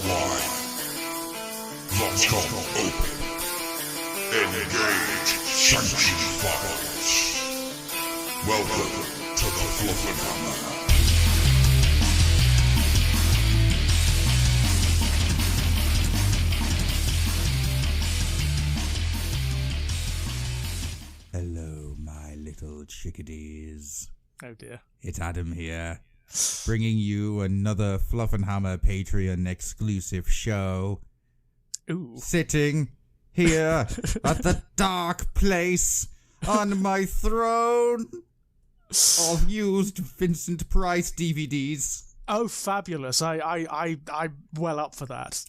wide. The top open. Engage sanctioned files. Welcome to the FLUFFENHAMMER. Hello, my little chickadees. Oh dear. It's Adam here, bringing you another FLUFFENHAMMER Patreon exclusive show. Ooh. Sitting here at the dark place on my throne of used Vincent Price DVDs. Oh, fabulous. I'm well up for that.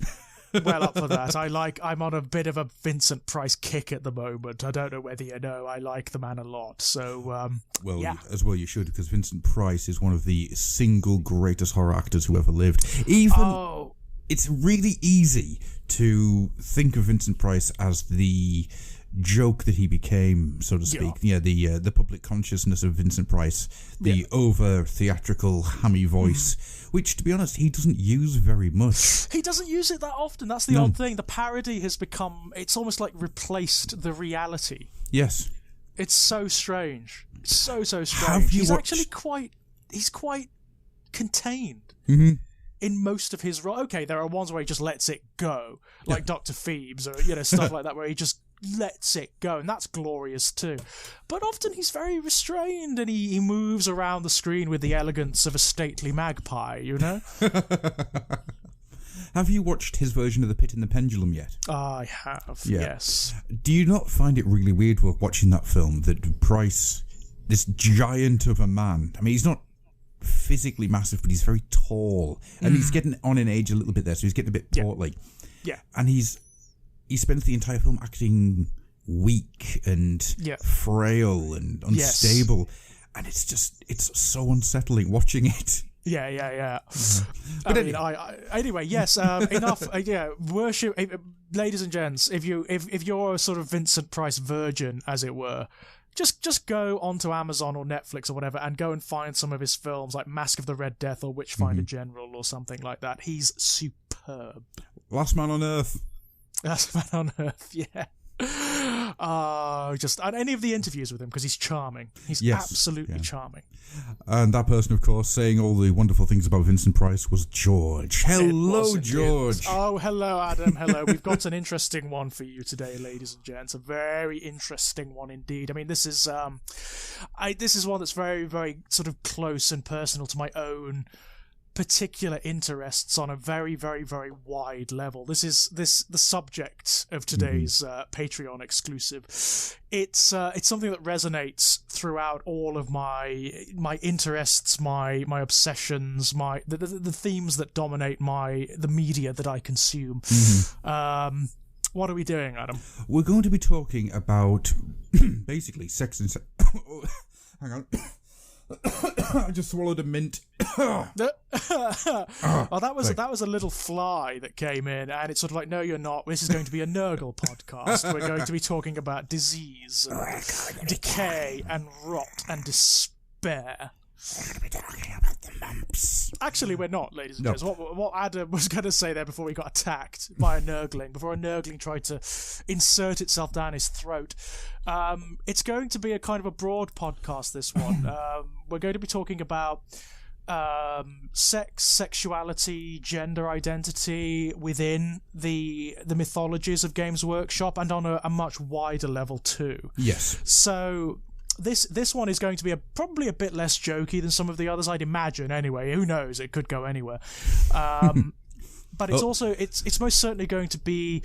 Well up for that. I'm on a bit of a Vincent Price kick at the moment. I don't know whether you know, I like the man a lot. So, well, yeah. as well you should, because Vincent Price is one of the single greatest horror actors who ever lived. It's really easy to think of Vincent Price as the joke that he became, so to speak. Yeah, the public consciousness of Vincent Price, the over theatrical hammy voice, which, to be honest, he doesn't use very much. He doesn't use it that often. That's the odd thing. The parody has become, it's almost like replaced the reality. Yes. It's so strange. It's so strange. He's actually quite contained. Mm-hmm. In most of his roles. Okay, there are ones where he just lets it go, like Dr. Phoebes or stuff like that, where he just lets it go, and that's glorious too. But often he's very restrained, and he moves around the screen with the elegance of a stately magpie, you know? Have you watched his version of The Pit and the Pendulum yet? I have, yes. Do you not find it really weird watching that film that Price, this giant of a man, I mean, he's not physically massive, but he's very tall, and he's getting on in age a little bit there, so he's getting a bit portly. Yeah. And he spends the entire film acting weak and frail and unstable, and it's so unsettling watching it. Yeah. But anyway, yes. Enough. Worship, ladies and gents. If you're a sort of Vincent Price virgin, as it were, just go onto Amazon or Netflix or whatever and go and find some of his films, like Mask of the Red Death or Witchfinder General or something like that. He's superb. Last Man on Earth. Last Man on Earth, yeah. And any of the interviews with him, because he's charming. He's absolutely charming. And that person, of course, saying all the wonderful things about Vincent Price was George. Hello, George. Oh, hello, Adam. Hello. We've got an interesting one for you today, ladies and gents. A very interesting one indeed. I mean, this is one that's very, very sort of close and personal to my own particular interests on a very, very, very wide level. This is the subject of today's Patreon exclusive. It's something that resonates throughout all of my interests, my obsessions, the themes that dominate the media that I consume. What are we doing, Adam? We're going to be talking about basically sex and hang on. I just swallowed a mint. That was a little fly that came in, and it's sort of like, no, you're not. This is going to be a Nurgle podcast. We're going to be talking about disease, and decay, and rot, and despair. We're going to be talking about the mumps. Actually, we're not, ladies and gents. What Adam was going to say there before we got attacked by a Nurgling, before a Nurgling tried to insert itself down his throat. It's going to be a kind of a broad podcast, this one. We're going to be talking about sex, sexuality, gender identity within the mythologies of Games Workshop, and on a much wider level too. Yes. So this one is going to be probably a bit less jokey than some of the others, I'd imagine. Anyway, who knows? It could go anywhere. But it's also it's most certainly going to be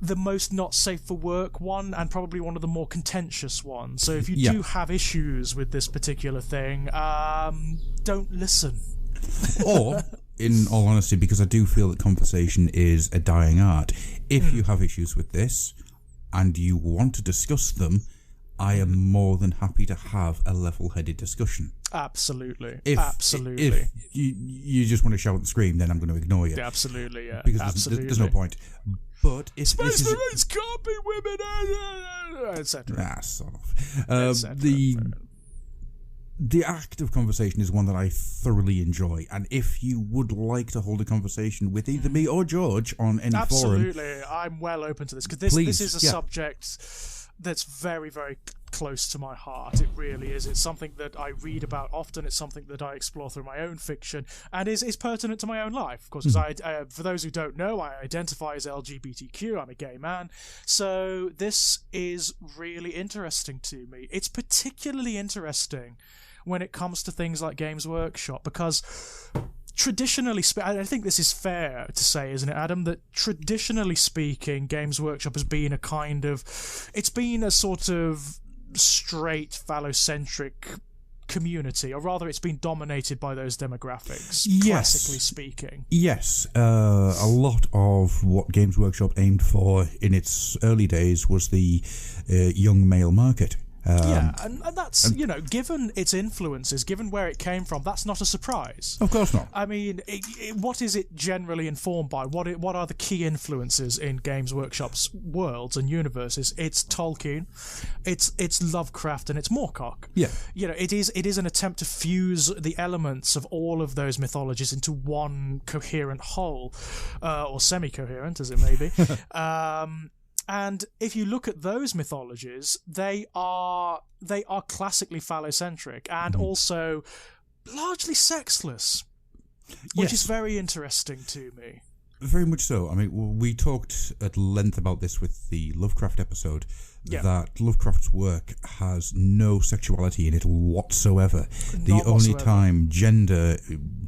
the most not safe for work one, and probably one of the more contentious ones. So if you do have issues with this particular thing, don't listen. Or, in all honesty, because I do feel that conversation is a dying art, if you have issues with this and you want to discuss them, I am more than happy to have a level-headed discussion. Absolutely. If you just want to shout and scream, then I'm going to ignore you. Absolutely, yeah. Because there's no point. But if Space Marines can't be women, etc. Sort of. the act of conversation is one that I thoroughly enjoy, and if you would like to hold a conversation with either me or George on any forum... Absolutely, I'm well open to this, because this is a subject that's very, very close to my heart. It really is. It's something that I read about often. It's something that I explore through my own fiction, and is pertinent to my own life, of course, because for those who don't know, I identify as LGBTQ. I'm a gay man. So this is really interesting to me. It's particularly interesting when it comes to things like Games Workshop, because traditionally, I think this is fair to say, isn't it, Adam, that traditionally speaking, Games Workshop has been it's been a sort of straight, phallocentric community, or rather it's been dominated by those demographics, classically speaking. Yes, a lot of what Games Workshop aimed for in its early days was the young male market. And that's, given its influences, given where it came from, that's not a surprise. Of course not. I mean, what is it generally informed by? What are the key influences in Games Workshop's worlds and universes? It's Tolkien, it's Lovecraft, and it's Moorcock. Yeah. It is an attempt to fuse the elements of all of those mythologies into one coherent whole, or semi-coherent, as it may be. And if you look at those mythologies, they are classically phallocentric and also largely sexless, which is very interesting to me. Very much so. I mean, we talked at length about this with the Lovecraft episode, that Lovecraft's work has no sexuality in it whatsoever. The only time gender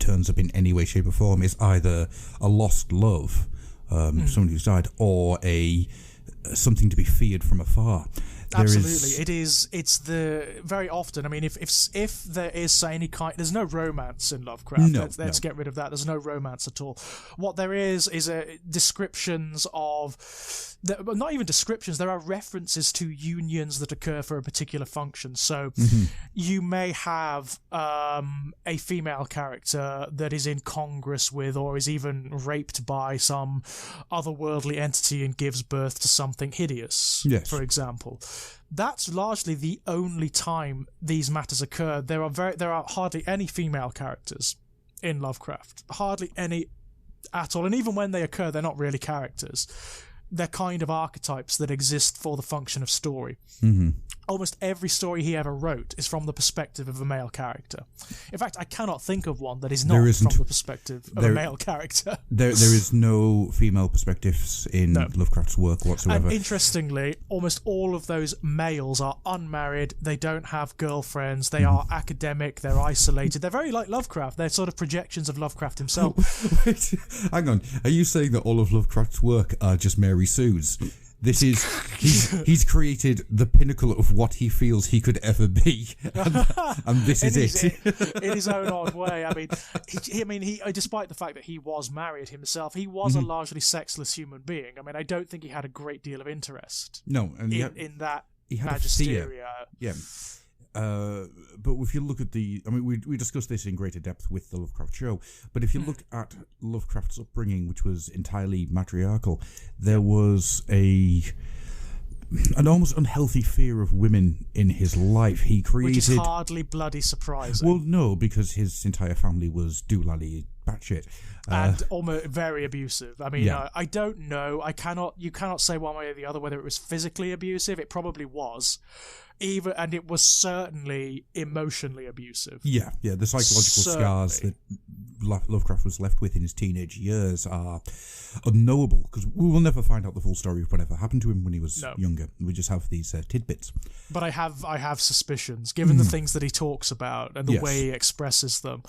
turns up in any way, shape or form is either a lost love, somebody who's died, or something to be feared from afar. Absolutely, it's very often. I mean, if there is, say, any kind, there's no romance in Lovecraft. Let's get rid of that. There's no romance at all. What there is descriptions of, not even descriptions. There are references to unions that occur for a particular function. So you may have a female character that is in Congress with, or is even raped by some otherworldly entity and gives birth to something hideous. Yes. For example. That's largely the only time these matters occur. There are hardly any female characters in Lovecraft. Hardly any at all. And even when they occur, they're not really characters. They're kind of archetypes that exist for the function of story. Almost every story he ever wrote is from the perspective of a male character. In fact, I cannot think of one that is not from the perspective of a male character. There is no female perspectives in Lovecraft's work whatsoever. And interestingly, almost all of those males are unmarried, they don't have girlfriends, they are academic, they're isolated. They're very like Lovecraft. They're sort of projections of Lovecraft himself. Wait, hang on. Are you saying that all of Lovecraft's work are just Mary Sue's? This is he's created the pinnacle of what he feels he could ever be, and this is it. In his own odd way. I mean, he despite the fact that he was married himself, he was a largely sexless human being. I mean, I don't think he had a great deal of interest. No, and in that he had magisteria. A fear. Yeah. But if you look at we discussed this in greater depth with the Lovecraft show, but if you look at Lovecraft's upbringing, which was entirely matriarchal, there was an almost unhealthy fear of women in his life. He created... Which is hardly bloody surprising. Well, no, because his entire family was doolally batshit. And almost very abusive. I mean, I don't know. You cannot say one way or the other whether it was physically abusive. It probably was. And it was certainly emotionally abusive. Yeah, the psychological scars that Lovecraft was left with in his teenage years are unknowable, because we will never find out the full story of whatever happened to him when he was younger. We just have these tidbits. But I have suspicions, given the things that he talks about and the way he expresses them.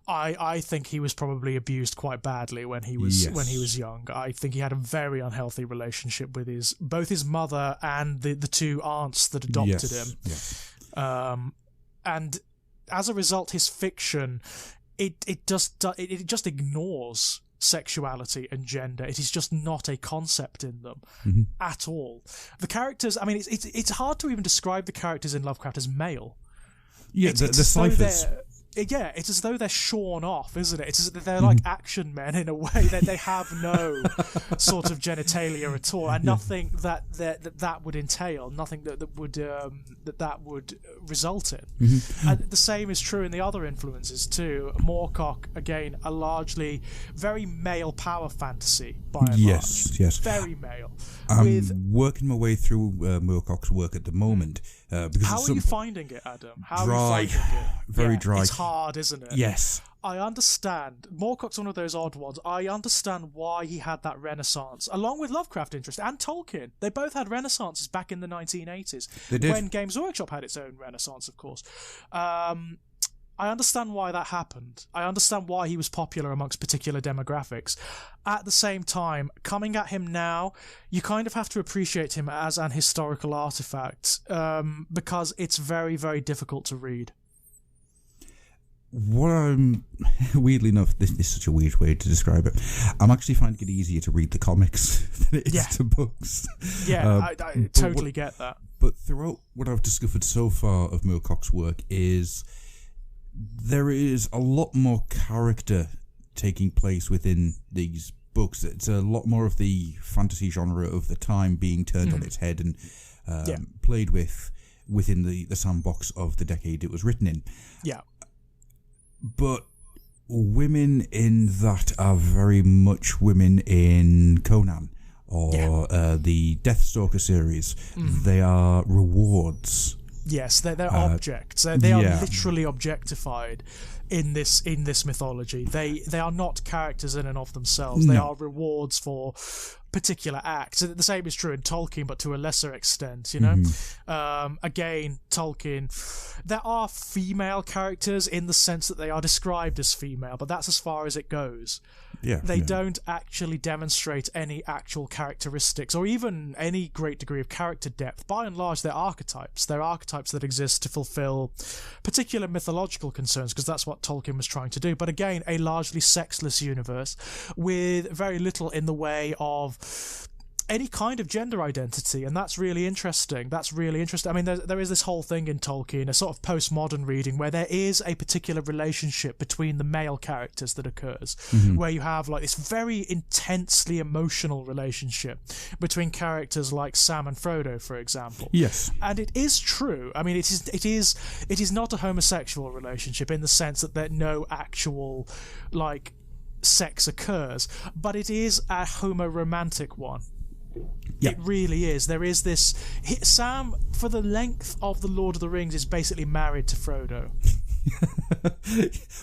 I think he was probably abused quite badly when he was young. I think he had a very unhealthy relationship with both his mother and the two aunts that adopted him. Yes. And as a result, his fiction it just ignores sexuality and gender. It is just not a concept in them at all. The characters, I mean, it's hard to even describe the characters in Lovecraft as male. Yeah, the ciphers. it's as though they're shorn off, isn't it? It's as though they're like action men in a way, that they have no sort of genitalia at all, and nothing that would entail, nothing that would result in. And the same is true in the other influences too. Moorcock, again, a largely very male power fantasy by and large. Yes, very male. I'm working my way through Moorcock's work at the moment. Because how are you finding it, Adam? How dry, are you finding it? very dry. It's hard, isn't it? Yes. I understand. Moorcock's one of those odd ones. I understand why he had that renaissance, along with Lovecraft interest and Tolkien. They both had renaissances back in the 1980s. They did. When Games Workshop had its own renaissance, of course. I understand why that happened. I understand why he was popular amongst particular demographics. At the same time, coming at him now, you kind of have to appreciate him as an historical artifact, because it's very, very difficult to read. What I'm weirdly enough, this is such a weird way to describe it. I'm actually finding it easier to read the comics than it is to books. Yeah, I totally get that. But throughout what I've discovered so far of Moorcock's work is there is a lot more character taking place within these books. It's a lot more of the fantasy genre of the time being turned on its head and played with within the sandbox of the decade it was written in. Yeah. But women in that are very much women in Conan or the Deathstalker series. They are rewards. Yes, they're objects. They are literally objectified in this mythology. They are not characters in and of themselves. They are rewards for particular acts. The same is true in Tolkien, but to a lesser extent, you know. Again, Tolkien, there are female characters in the sense that they are described as female, but that's as far as it goes. They don't actually demonstrate any actual characteristics or even any great degree of character depth. By and large, they're archetypes. They're archetypes that exist to fulfill particular mythological concerns, because that's what Tolkien was trying to do. But again, a largely sexless universe with very little in the way of any kind of gender identity, and that's really interesting. I mean, there is this whole thing in Tolkien, a sort of postmodern reading, where there is a particular relationship between the male characters that occurs, where you have like this very intensely emotional relationship between characters like Sam and Frodo, for example. Yes, and it is true. I mean, it is not a homosexual relationship in the sense that there no actual like sex occurs, but it is a homoromantic one. It really is. There is this... Sam, for the length of The Lord of the Rings, is basically married to Frodo.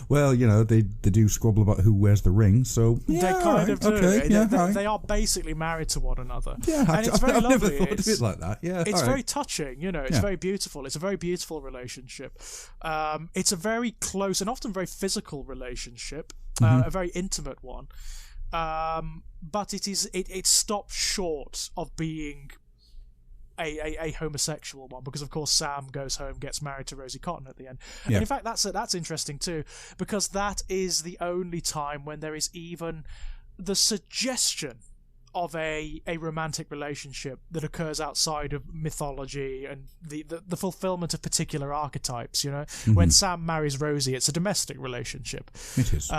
Well, you know, they do squabble about who wears the ring, so... They kind of do. Okay, they are basically married to one another. Yeah, and it's very I've lovely. never thought of it like that. Yeah, it's very touching, you know. It's very beautiful. It's a very beautiful relationship. It's a very close and often very physical relationship, a very intimate one. But it stops short of being a homosexual one, because of course Sam goes home, gets married to Rosie Cotton at the end. And in fact that's interesting too, because that is the only time when there is even the suggestion of a romantic relationship that occurs outside of mythology and the fulfillment of particular archetypes, you know. When Sam marries Rosie, it's a domestic relationship. It is.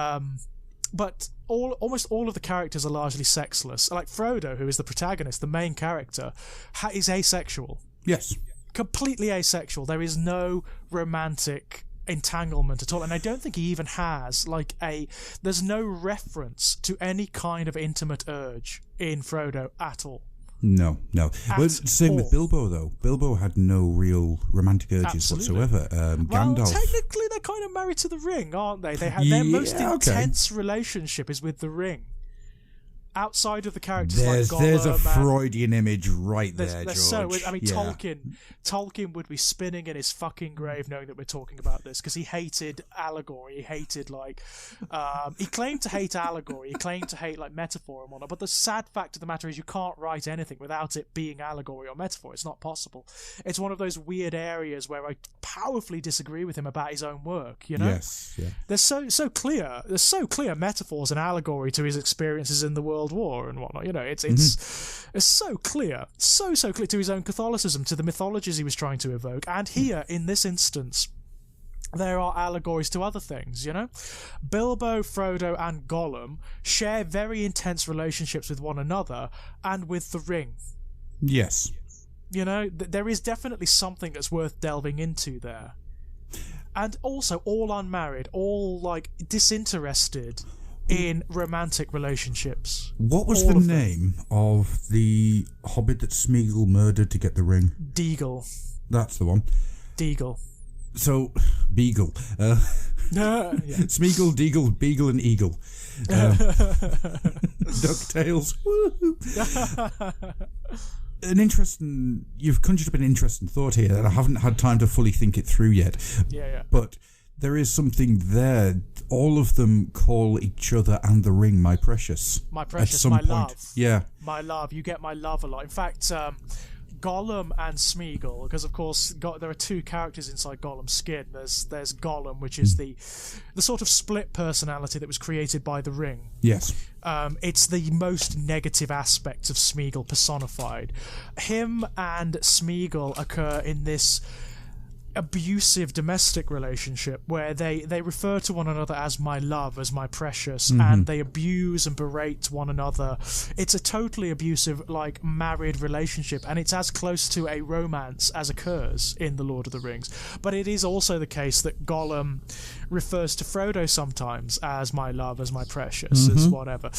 But almost all of the characters are largely sexless. Like Frodo, who is the protagonist, the main character, is asexual. Yes. Completely asexual. There is no romantic entanglement at all. And I don't think he even has, there's no reference to any kind of intimate urge in Frodo at all. No. Well, same with Bilbo, though. Bilbo had no real romantic urges whatsoever. Gandalf. Well, technically, they're kind of married to the ring, aren't they? Their most intense relationship is with the ring. Outside of the characters like Gollum, there's a Freudian image right there, George. Tolkien would be spinning in his fucking grave knowing that we're talking about this, because he hated allegory. He hated he claimed to hate allegory. He claimed to hate metaphor and whatnot. But the sad fact of the matter is you can't write anything without it being allegory or metaphor. It's not possible. It's one of those weird areas where I powerfully disagree with him about his own work. You know, yes, yeah. There's so clear metaphors and allegory to his experiences in the World War and whatnot. You know, it's so clear to his own Catholicism, to the mythologies he was trying to evoke. And here, in this instance, there are allegories to other things, you know? Bilbo, Frodo, and Gollum share very intense relationships with one another and with the ring. Yes. You know, there is definitely something that's worth delving into there. And also, all unmarried, all, like, disinterested in romantic relationships. What was the name of the hobbit that Smeagol murdered to get the ring? Deagle. That's the one. Deagle. So, Beagle. Yeah. Smeagol, Deagle, Beagle, and Eagle. DuckTales. You've conjured up an interesting thought here that I haven't had time to fully think it through yet. Yeah. But there is something there. All of them call each other and the ring my precious. My precious, at some my point. love. Yeah. My love. You get my love a lot. In fact, Gollum and Smeagol, because of course there are two characters inside Gollum's skin. There's Gollum, which is the sort of split personality that was created by the ring. Yes. It's the most negative aspect of Smeagol personified. Him and Smeagol occur in this abusive domestic relationship where they refer to one another as my love, as my precious, and they abuse and berate one another. It's a totally abusive, like, married relationship, and it's as close to a romance as occurs in The Lord of the Rings. But it is also the case that Gollum refers to Frodo sometimes as my love, as my precious, as whatever.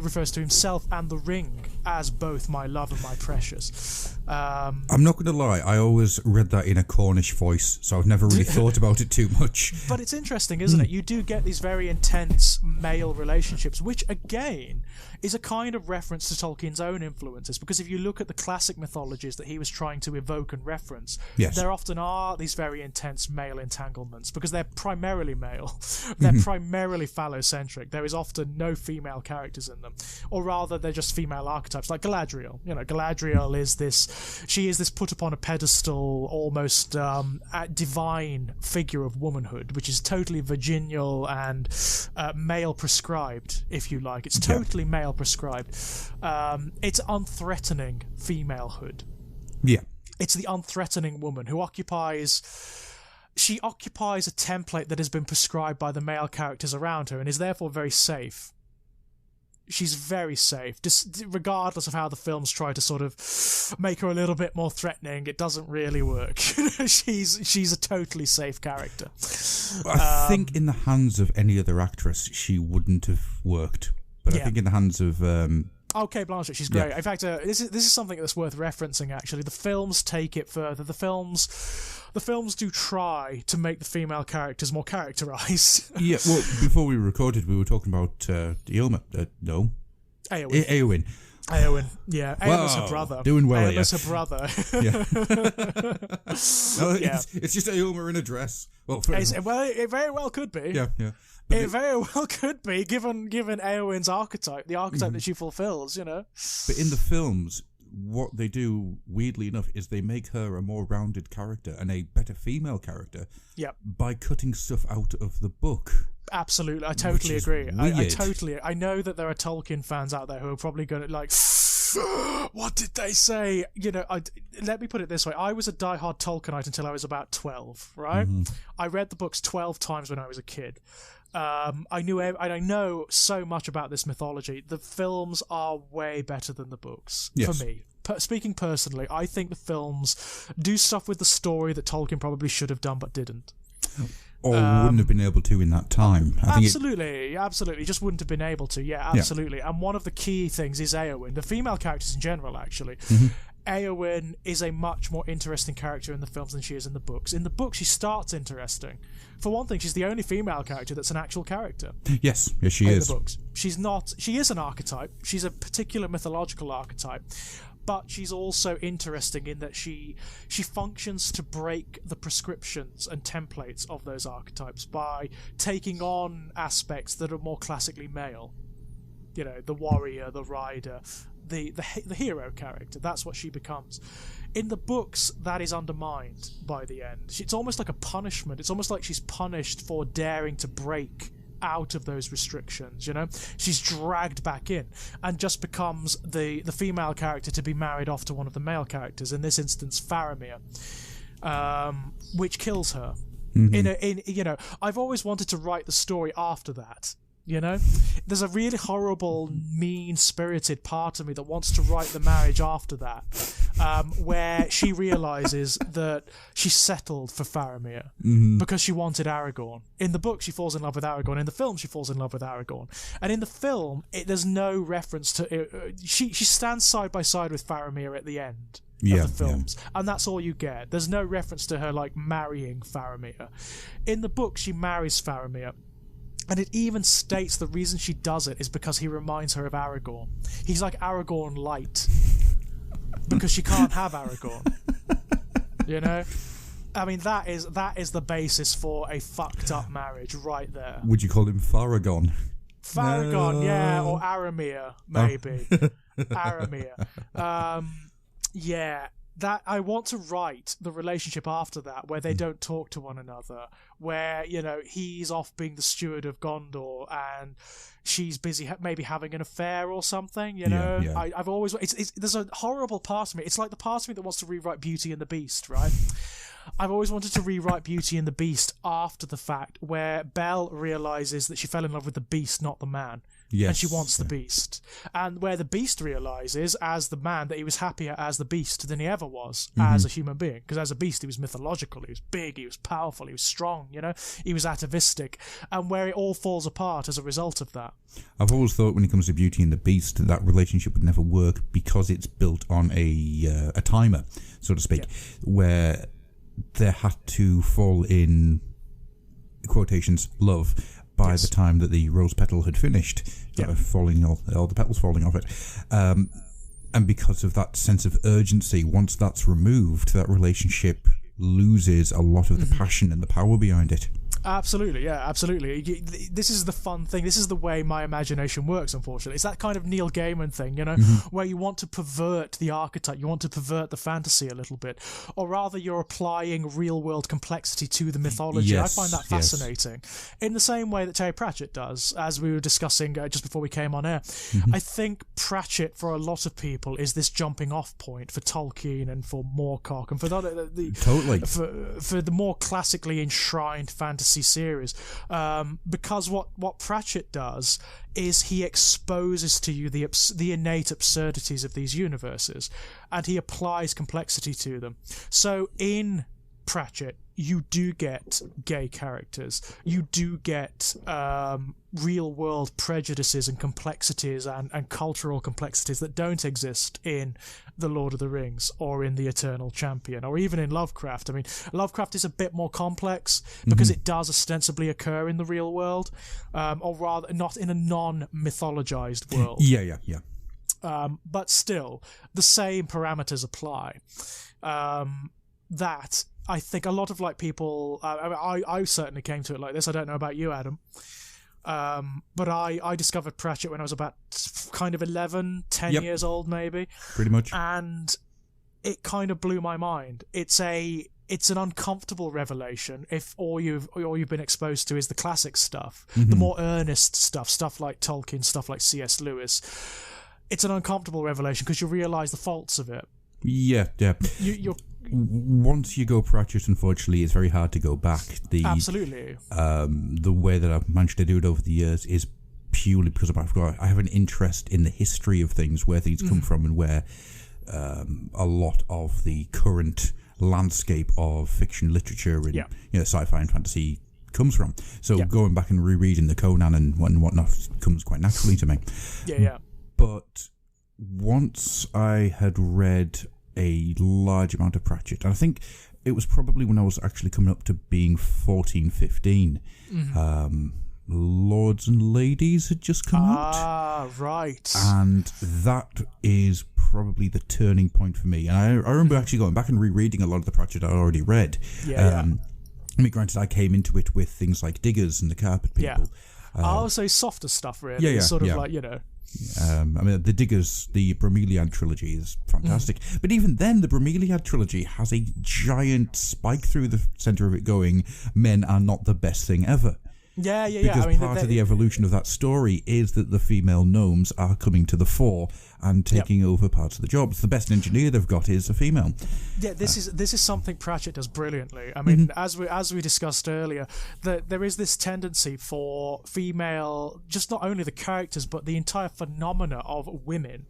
Refers to himself and the ring as both my love and my precious. I'm not going to lie, I always read that in a Cornish voice, so I've never really thought about it too much. But it's interesting, isn't it? You do get these very intense male relationships, which again is a kind of reference to Tolkien's own influences, because if you look at the classic mythologies that he was trying to evoke and reference, there often are these very intense male entanglements, because they're primarily male. They're primarily phallocentric. There is often no female characters in them, or rather they're just female archetypes, like Galadriel. You know, Galadriel is this put upon a pedestal, almost divine figure of womanhood, which is totally virginal and male prescribed, if you like. It's totally male prescribed. It's unthreatening femalehood. Yeah. It's the unthreatening woman who occupies a template that has been prescribed by the male characters around her and is therefore very safe. She's very safe, just regardless of how the films try to sort of make her a little bit more threatening. It doesn't really work. She's a totally safe character. I think in the hands of any other actress, she wouldn't have worked. But I think in the hands of Kate Blanchett, she's great. In fact, this is something that's worth referencing. Actually, the films take it further. The films do try to make the female characters more characterized. Yeah, well, before we recorded, we were talking about Eowyn. Eowyn. Eowyn, yeah. Eowyn's her brother. Doing well, Eowyn's her brother. It's just Eowyn in a dress. Well, it very well could be. Yeah. It very well could be, given Eowyn's archetype, the archetype that she fulfills, you know. But in the films, what they do, weirdly enough, is they make her a more rounded character and a better female character by cutting stuff out of the book. Absolutely, I totally agree. I know that there are Tolkien fans out there who are probably going to like, what did they say? You know, let me put it this way. I was a diehard Tolkienite until I was about 12, right? I read the books 12 times when I was a kid. I know so much about this mythology. The films are way better than the books for me. Speaking personally, I think the films do stuff with the story that Tolkien probably should have done but didn't. Or wouldn't have been able to in that time. Absolutely. Just wouldn't have been able to. Yeah, absolutely. Yeah. And one of the key things is Eowyn. The female characters in general, actually. Eowyn is a much more interesting character in the films than she is in the books. In the books, she starts interesting. For one thing, she's the only female character that's an actual character. Yes, she is. In the books. She's not. She is an archetype. She's a particular mythological archetype. But she's also interesting in that she functions to break the prescriptions and templates of those archetypes by taking on aspects that are more classically male. You know, the warrior, the rider, the hero character. That's what she becomes. In the books, that is undermined by the end. It's almost like a punishment. It's almost like she's punished for daring to break out of those restrictions, you know? She's dragged back in and just becomes the female character to be married off to one of the male characters, in this instance Faramir, which kills her. I've always wanted to write the story after that. There's a really horrible, mean-spirited part of me that wants to write the marriage after that, where she realizes that she's settled for Faramir because she wanted Aragorn. In the book, she falls in love with Aragorn. In the film, she falls in love with Aragorn. And in the film, there's no reference to... she stands side by side with Faramir at the end of the films, and that's all you get. There's no reference to her, marrying Faramir. In the book, she marries Faramir. And it even states the reason she does it is because he reminds her of Aragorn. He's like Aragorn light. Because she can't have Aragorn. I mean, that is the basis for a fucked up marriage right there. Would you call him Faragon? Faragon, yeah, or Aramir, maybe. Aramir. Yeah. That I want to write the relationship after that, where they don't talk to one another, where he's off being the steward of Gondor and she's busy maybe having an affair or something. I've always there's a horrible part of me. It's like the part of me that wants to rewrite Beauty and the Beast, right? I've always wanted to rewrite Beauty and the Beast after the fact, where Belle realizes that she fell in love with the beast, not the man. Yes, and she wants the beast. And where the beast realizes, as the man, that he was happier as the beast than he ever was as a human being. Because as a beast, he was mythological, he was big, he was powerful, he was strong, he was atavistic. And where it all falls apart as a result of that. I've always thought when it comes to Beauty and the Beast, that relationship would never work because it's built on a timer, so to speak, where there had to fall in, quotations, love by the time that the rose petal had finished, falling all the petals falling off it. And because of that sense of urgency, once that's removed, that relationship loses a lot of the passion and the power behind it. Absolutely, yeah, absolutely. This is the fun thing. This is the way my imagination works, unfortunately. It's that kind of Neil Gaiman thing, where you want to pervert the archetype, you want to pervert the fantasy a little bit, or rather you're applying real-world complexity to the mythology. Yes, I find that fascinating. In the same way that Terry Pratchett does, as we were discussing just before we came on air. I think Pratchett, for a lot of people, is this jumping-off point for Tolkien and for Moorcock, and for for the more classically enshrined fantasy series, because what Pratchett does is he exposes to you the innate absurdities of these universes, and he applies complexity to them. So in Pratchett, you do get gay characters, you do get real world prejudices and complexities and cultural complexities that don't exist in The Lord of the Rings or in The Eternal Champion or even in Lovecraft. I mean, Lovecraft is a bit more complex because it does ostensibly occur in the real world, or rather not in a non-mythologized world. Yeah. But still, the same parameters apply. That I think a lot of people, I certainly came to it like this. I don't know about you, Adam. But I discovered Pratchett when I was about kind of 11, 10 years old, maybe. Pretty much. And it kind of blew my mind. It's an uncomfortable revelation if all you've been exposed to is the classic stuff, the more earnest stuff like Tolkien, stuff like C.S. Lewis. It's an uncomfortable revelation because you realise the faults of it. Yeah. You're once you go Pratchett, unfortunately, it's very hard to go back. Absolutely. The way that I've managed to do it over the years is purely because I have an interest in the history of things, where things come from, and where a lot of the current landscape of fiction literature and sci-fi and fantasy comes from. So going back and rereading the Conan and whatnot comes quite naturally to me. Yeah. But once I had read a large amount of Pratchett, and I think it was probably when I was actually coming up to being 14, 15, Lords and Ladies had just come out. Ah, right. And that is probably the turning point for me. And I remember actually going back and rereading a lot of the Pratchett I'd already read. Yeah. I mean, granted, I came into it with things like Diggers and the Carpet People. Yeah. So softer stuff, really. Yeah. Sort of like, I mean, the Diggers, the Bromeliad trilogy is fantastic. But even then, the Bromeliad trilogy has a giant spike through the centre of it going, men are not the best thing ever. Yeah. Because part of the evolution of that story is that the female gnomes are coming to the fore and taking over parts of the jobs. The best engineer they've got is a female. Yeah, this is something Pratchett does brilliantly. I mean, as we discussed earlier, that there is this tendency for female, just not only the characters but the entire phenomena of women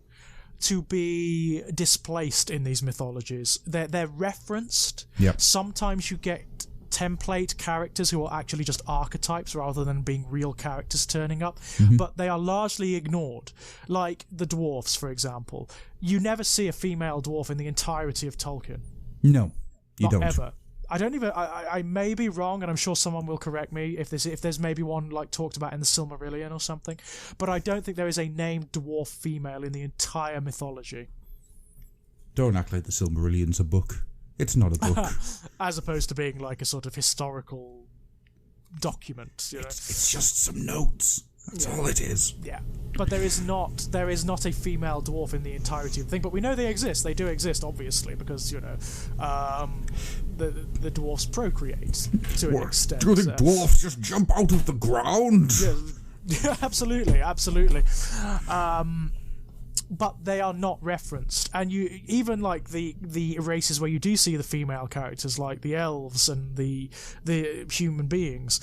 to be displaced in these mythologies. They're referenced. Yep. Sometimes you get template characters who are actually just archetypes rather than being real characters turning up, but they are largely ignored. Like the dwarfs, for example. You never see a female dwarf in the entirety of Tolkien. No, you Not don't. ever. I don't even. I may be wrong, and I'm sure someone will correct me if there's maybe one like talked about in the Silmarillion or something. But I don't think there is a named dwarf female in the entire mythology. Don't act like the Silmarillion's a book. It's not a book. As opposed to being like a sort of historical document. You know? It's just some notes. That's all it is. Yeah, but there is not a female dwarf in the entirety of the thing. But we know they exist. They do exist, obviously, because the dwarfs procreate to an extent. Do you think dwarfs just jump out of the ground? Yeah, absolutely. But they are not referenced, and you even like the races where you do see the female characters, like the elves and the human beings,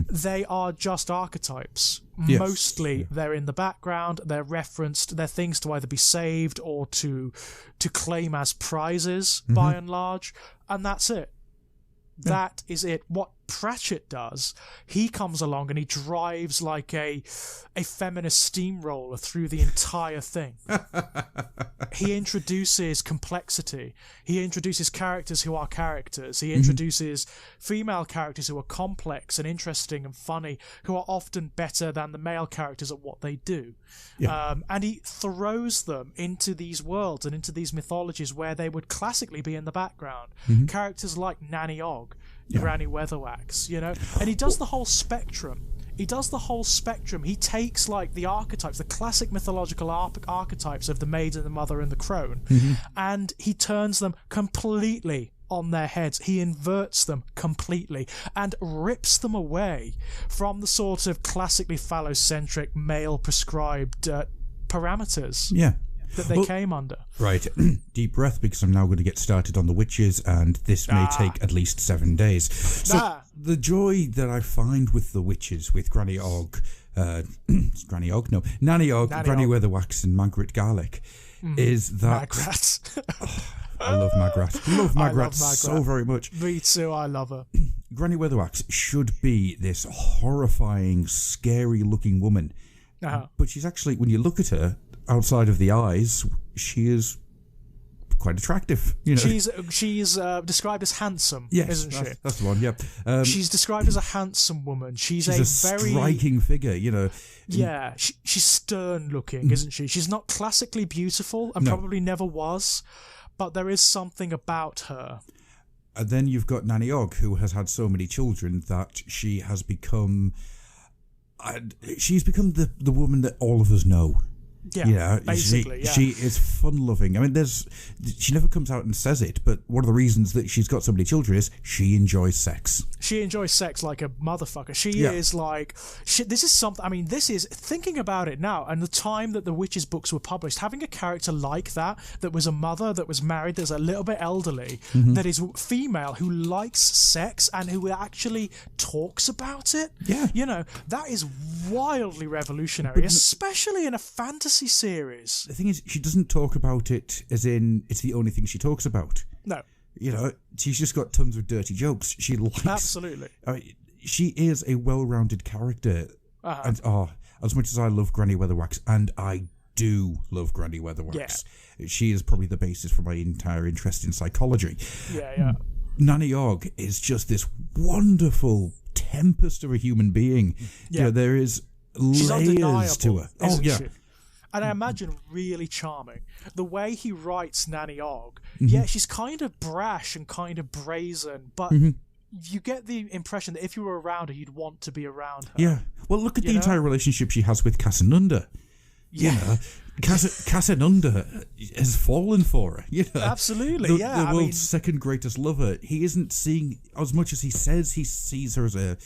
they are just archetypes. Yes. Mostly, they're in the background. They're referenced. They're things to either be saved or to claim as prizes, by and large, and that's it. Yeah. That is it. What Pratchett does, he comes along and he drives like a feminist steamroller through the entire thing. He introduces complexity. He introduces characters who are characters. He introduces female characters who are complex and interesting and funny, who are often better than the male characters at what they do. Yeah. And he throws them into these worlds and into these mythologies where they would classically be in the background. Characters like Nanny Og, Granny Weatherwax, and he does the whole spectrum. He takes like the archetypes, the classic mythological archetypes of the maiden, the mother, and the crone, and he turns them completely on their heads. He inverts them completely and rips them away from the sort of classically phallocentric, male-prescribed parameters. Yeah. That they came under. Right. Deep breath, because I'm now going to get started on the witches, and this may take at least 7 days. So the joy that I find with the witches, with Granny Og, Nanny Og, Granny Weatherwax, and Margaret Garlick, is that I love Magrat. Love Magrat so very much. Me too. I love her. Granny Weatherwax should be this horrifying, scary-looking woman, but she's actually, when you look at her, outside of the eyes, she is quite attractive. She's described as handsome, isn't she? That's the one. Yeah. She's described as a handsome woman. She's a very striking figure. Yeah, she's stern looking, isn't she? She's not classically beautiful, and probably never was, but there is something about her. And then you've got Nanny Og, who has had so many children that she has become. She's become the woman that all of us know. Yeah, basically, she is fun-loving. I mean, she never comes out and says it, but one of the reasons that she's got so many children is she enjoys sex. She enjoys sex like a motherfucker. She is like... this is something... I mean, this is... Thinking about it now, and the time that the Witches books were published, having a character like that was a mother, that was married, that's a little bit elderly, that is female, who likes sex, and who actually talks about it. Yeah. That is wildly revolutionary, especially in a fantasy series. The thing is, she doesn't talk about it as in it's the only thing she talks about. No. She's just got tons of dirty jokes. She likes... Absolutely. She is a well-rounded character. And as much as I love Granny Weatherwax, and I do love Granny Weatherwax, she is probably the basis for my entire interest in psychology. Yeah. Nanny Og is just this wonderful tempest of a human being. Yeah. There is She's layers to her. She? And I imagine really charming. The way he writes Nanny Og, she's kind of brash and kind of brazen, but you get the impression that if you were around her, you'd want to be around her. Yeah. Well, look at the entire relationship she has with Casanunda. Yeah. Casanunda has fallen for her. Absolutely, the world's second greatest lover. He isn't seeing, as much as he says he sees her as a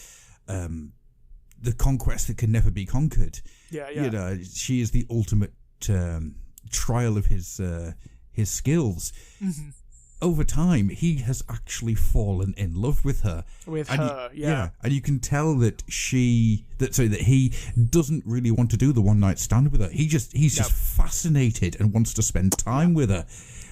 the conquest that can never be conquered. Yeah, yeah. You know, she is the ultimate trial of his skills. Mm-hmm. Over time, he has actually fallen in love with her. And you can tell that he doesn't really want to do the one night stand with her. He's just fascinated and wants to spend time with her.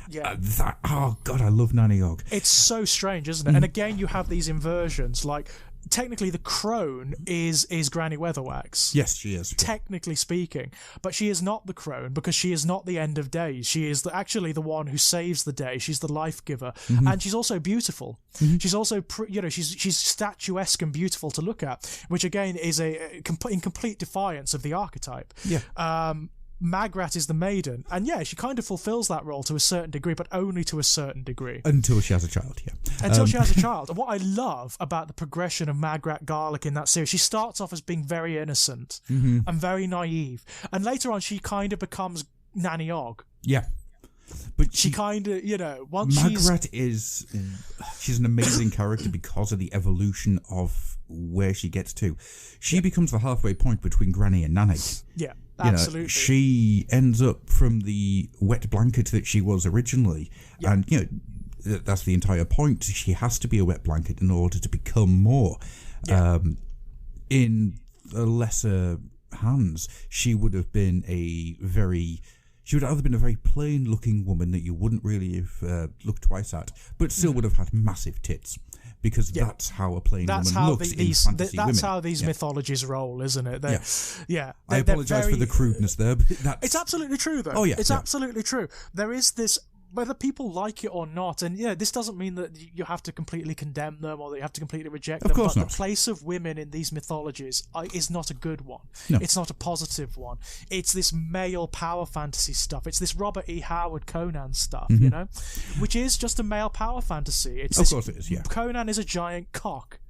Yeah. Oh God, I love Nanny Ogg. It's so strange, isn't it? And again, you have these inversions. Like, technically, the crone is Granny Weatherwax. Yes, she is. Technically speaking, but she is not the crone because she is not the end of days. She is actually the one who saves the day. She's the life giver, and she's also beautiful. She's also, she's statuesque and beautiful to look at, which again is in complete defiance of the archetype. Yeah. Magrat is the maiden, and yeah, she kind of fulfills that role to a certain degree, but only to a certain degree. Until she has a child, yeah. Until she has a child. And what I love about the progression of Magrat Garlick in that series, she starts off as being very innocent and very naive, and later on she kind of becomes Nanny Ogg. Yeah. But she kind of, once Magrat she's an amazing character because of the evolution of where she gets to. She becomes the halfway point between Granny and Nanny. Yeah. Absolutely. She ends up from the wet blanket that she was originally. Yep. And, that's the entire point. She has to be a wet blanket in order to become more. Yep. In the lesser hands, she would have been she would either been a very plain-looking woman that you wouldn't really have looked twice at, but still would have had massive tits. Because that's how a plain woman looks in fantasy women. That's how these mythologies roll, isn't it? I apologise for the crudeness there, but it's absolutely true, though. Oh, yeah. It's absolutely true. There is this, whether people like it or not, and this doesn't mean that you have to completely condemn them or that you have to completely reject them. Of course not. The place of women in these mythologies is not a good one. No. It's not a positive one. It's this male power fantasy stuff. It's this Robert E. Howard Conan stuff, which is just a male power fantasy. Of course it is, yeah. Conan is a giant cock.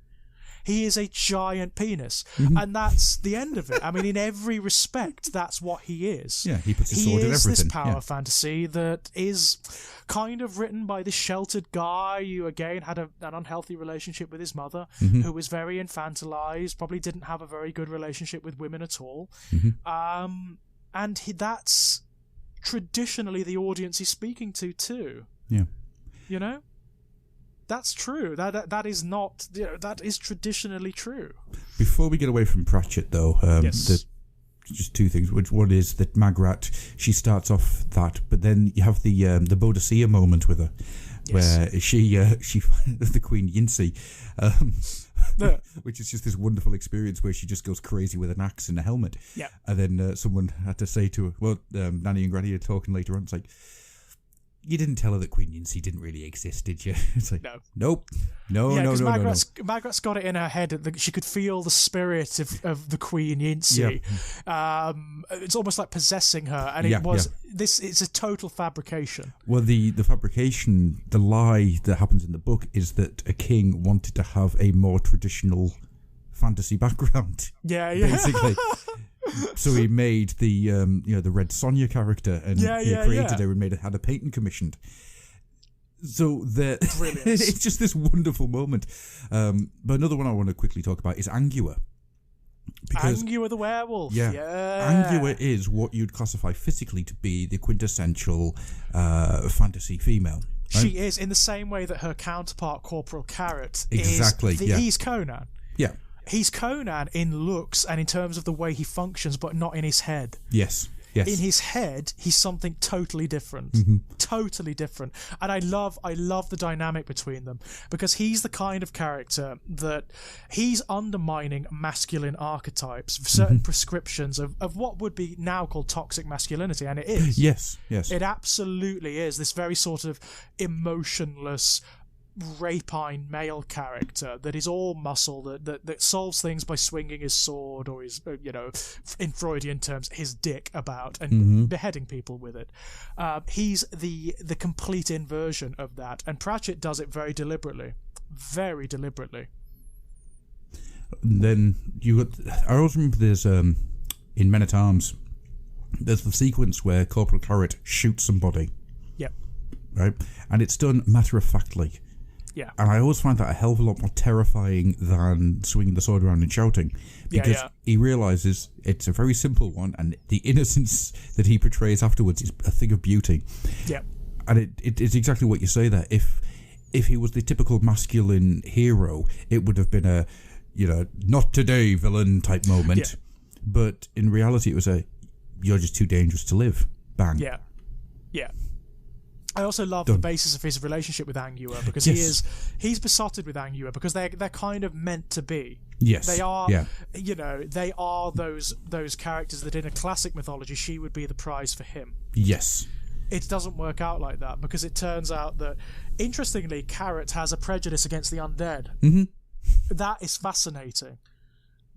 He is a giant penis, and that's the end of it. I mean, in every respect, that's what he is. Yeah, he puts his sword in everything. He is this power fantasy that is kind of written by this sheltered guy who, again, had an unhealthy relationship with his mother, who was very infantilized, probably didn't have a very good relationship with women at all. And that's traditionally the audience he's speaking to, too. Yeah. That's true. That is not. That is traditionally true. Before we get away from Pratchett, though, just two things. Which one is that Magrat, she starts off that, but then you have the Bodicea moment with her, where she the Queen Yinsey, which is just this wonderful experience where she just goes crazy with an axe and a helmet. Yeah. And then someone had to say to her, well, Nanny and Granny are talking later on. It's like, you didn't tell her that Queen Yinsey didn't really exist, did you? It's like, no. Magrat's got it in her head that she could feel the spirit of the Queen Yinsey. Yeah. It's almost like possessing her, and it's a total fabrication. Well, the fabrication, the lie that happens in the book is that a king wanted to have a more traditional fantasy background. Yeah. Basically. So he made the Red Sonja character and created her and had a painting commissioned. So it's just this wonderful moment. But another one I want to quickly talk about is Angua. Angua the werewolf. Yeah. Angua is what you'd classify physically to be the quintessential fantasy female. Right? She is, in the same way that her counterpart Corporal Carrot he's Conan. Yeah. He's Conan in looks and in terms of the way he functions, but not in his head. Yes. In his head, he's something totally different. Totally different. And I love the dynamic between them, because he's the kind of character that he's undermining masculine archetypes, certain prescriptions of what would be now called toxic masculinity, and it is. Yes. It absolutely is. This very sort of emotionless, rapine male character that is all muscle, that solves things by swinging his sword or his, in Freudian terms, his dick about and beheading people with it. He's the complete inversion of that, and Pratchett does it very deliberately. Very deliberately. And then I always remember there's in Men-at-Arms, there's the sequence where Corporal Carrot shoots somebody. Yep. Right? And it's done matter-of-factly. Yeah. And I always find that a hell of a lot more terrifying than swinging the sword around and shouting. Because he realises it's a very simple one, and the innocence that he portrays afterwards is a thing of beauty. Yeah. And it's exactly what you say there. If he was the typical masculine hero, it would have been a, not today villain type moment. Yeah. But in reality, it was you're just too dangerous to live. Bang. Yeah. Yeah. I also love the basis of his relationship with Angua, because he's besotted with Angua because they're kind of meant to be. Yes. They are, they are those characters that in a classic mythology she would be the prize for him. Yes. It doesn't work out like that, because it turns out that, interestingly, Carrot has a prejudice against the undead. Mm-hmm. That is fascinating.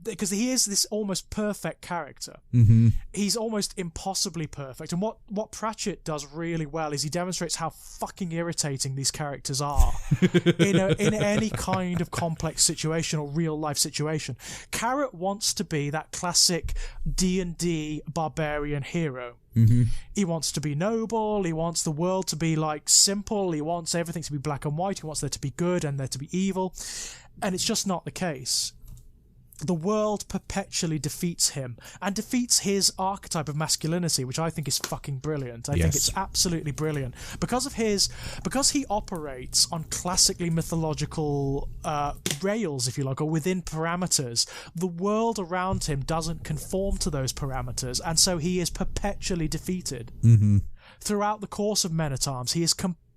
Because he is this almost perfect character. Mm-hmm. He's almost impossibly perfect. And what Pratchett does really well is he demonstrates how fucking irritating these characters are in any kind of complex situation or real life situation. Carrot wants to be that classic D&D barbarian hero. Mm-hmm. He wants to be noble. He wants the world to be simple. He wants everything to be black and white. He wants there to be good and there to be evil. And it's just not the case. The world perpetually defeats him and defeats his archetype of masculinity, which I think is fucking brilliant. I think it's absolutely brilliant because he operates on classically mythological rails, if you like, or within parameters. The world around him doesn't conform to those parameters, and so he is perpetually defeated. Mm-hmm. Throughout the course of Men at Arms, he is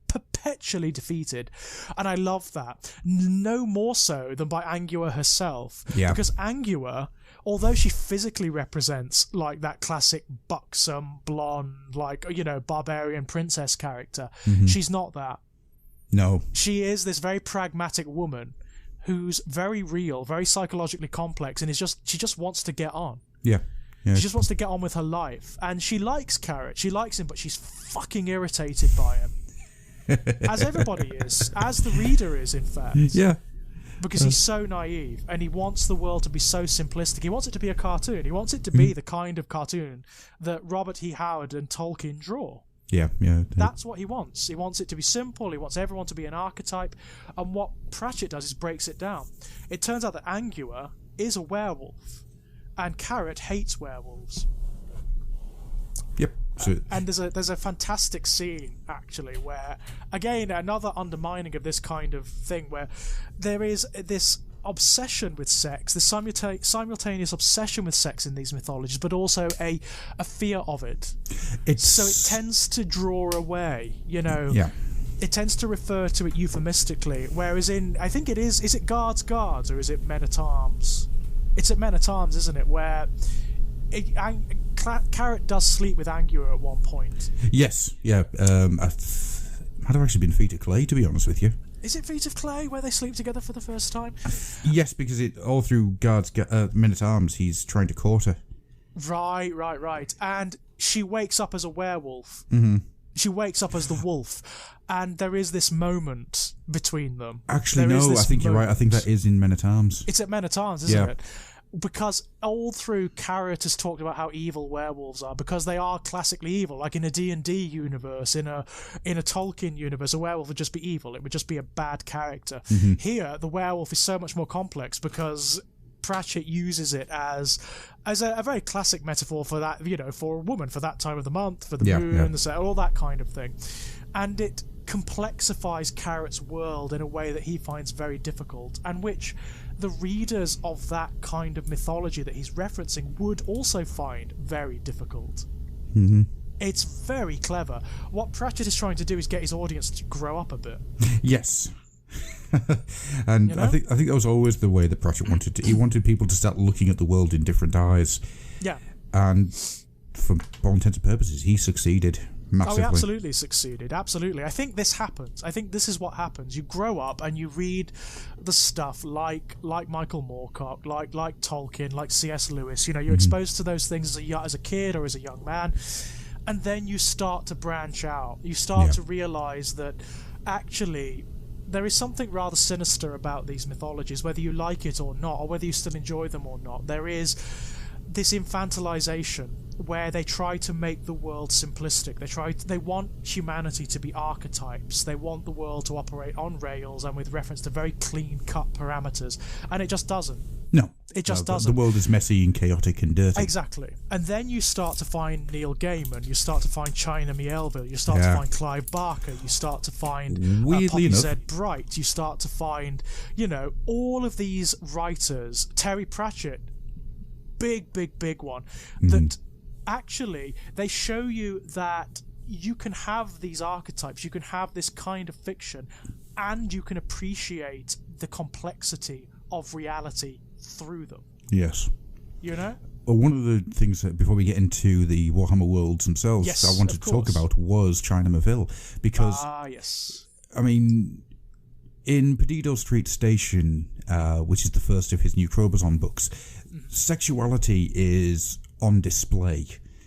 perpetually defeated, and I love that. No more so than by Angua herself, because Angua, although she physically represents that classic buxom blonde, barbarian princess character, she's not that. No, she is this very pragmatic woman who's very real, very psychologically complex, and she just wants to get on. Yeah. She just wants to get on with her life, and she likes Carrot. She likes him, but she's fucking irritated by him. As everybody is, as the reader is, in fact. Yeah. Because he's so naive, and he wants the world to be so simplistic. He wants it to be a cartoon. He wants it to be the kind of cartoon that Robert E. Howard and Tolkien draw. Yeah. That's what he wants. He wants it to be simple. He wants everyone to be an archetype. And what Pratchett does is breaks it down. It turns out that Angua is a werewolf, and Carrot hates werewolves. Yep. So, and there's a fantastic scene, actually, where, again, another undermining of this kind of thing, where there is this obsession with sex, this simultaneous obsession with sex in these mythologies, but also a fear of it. So it tends to draw away, Yeah. It tends to refer to it euphemistically, whereas I think it is it Guards, or is it Men at Arms? It's at Men at Arms, isn't it, where Carrot does sleep with Angua at one point. Yes, yeah. Might have actually been Feet of Clay, to be honest with you. Is it Feet of Clay where they sleep together for the first time? Yes, because all through Men at Arms, he's trying to court her. Right. And she wakes up as a werewolf. Mm-hmm. She wakes up as the wolf, and there is this moment between them. Actually, no, I think you're right. I think that is in Men at Arms. It's at Men at Arms, isn't it? Because all through Carrot has talked about how evil werewolves are, because they are classically evil. Like in a D&D universe, in a Tolkien universe, a werewolf would just be evil. It would just be a bad character. Mm-hmm. Here, the werewolf is so much more complex because Pratchett uses it as a very classic metaphor for that, for a woman, for that time of the month, for the moon, all that kind of thing. And it complexifies Carrot's world in a way that he finds very difficult, and which the readers of that kind of mythology that he's referencing would also find very difficult. Mm-hmm. It's very clever. What Pratchett is trying to do is get his audience to grow up a bit. Yes. And I think that was always the way that Pratchett wanted to. He wanted people to start looking at the world in different eyes. Yeah. And for all intents and purposes, he succeeded massively. Oh, he absolutely succeeded. Absolutely. I think this happens. I think this is what happens. You grow up and you read the stuff like Michael Moorcock, like Tolkien, like C.S. Lewis. You're exposed to those things as a kid or as a young man, and then you start to branch out. You start to realise that actually there is something rather sinister about these mythologies, whether you like it or not, or whether you still enjoy them or not. There is this infantilization where they try to make the world simplistic. They want humanity to be archetypes. They want the world to operate on rails and with reference to very clean-cut parameters, and it just doesn't. No. It just doesn't. The world is messy and chaotic and dirty. Exactly. And then you start to find Neil Gaiman, you start to find China Miéville, you start to find Clive Barker, you start to find Poppy Z. Bright, you start to find, all of these writers, Terry Pratchett, big one, that actually they show you that you can have these archetypes, you can have this kind of fiction, and you can appreciate the complexity of reality through them. Yes. Well, one of the things that, before we get into the Warhammer worlds themselves, I wanted to talk about was China Miéville, because I mean, in Perdido Street Station, which is the first of his new Crobazon books, sexuality is on display.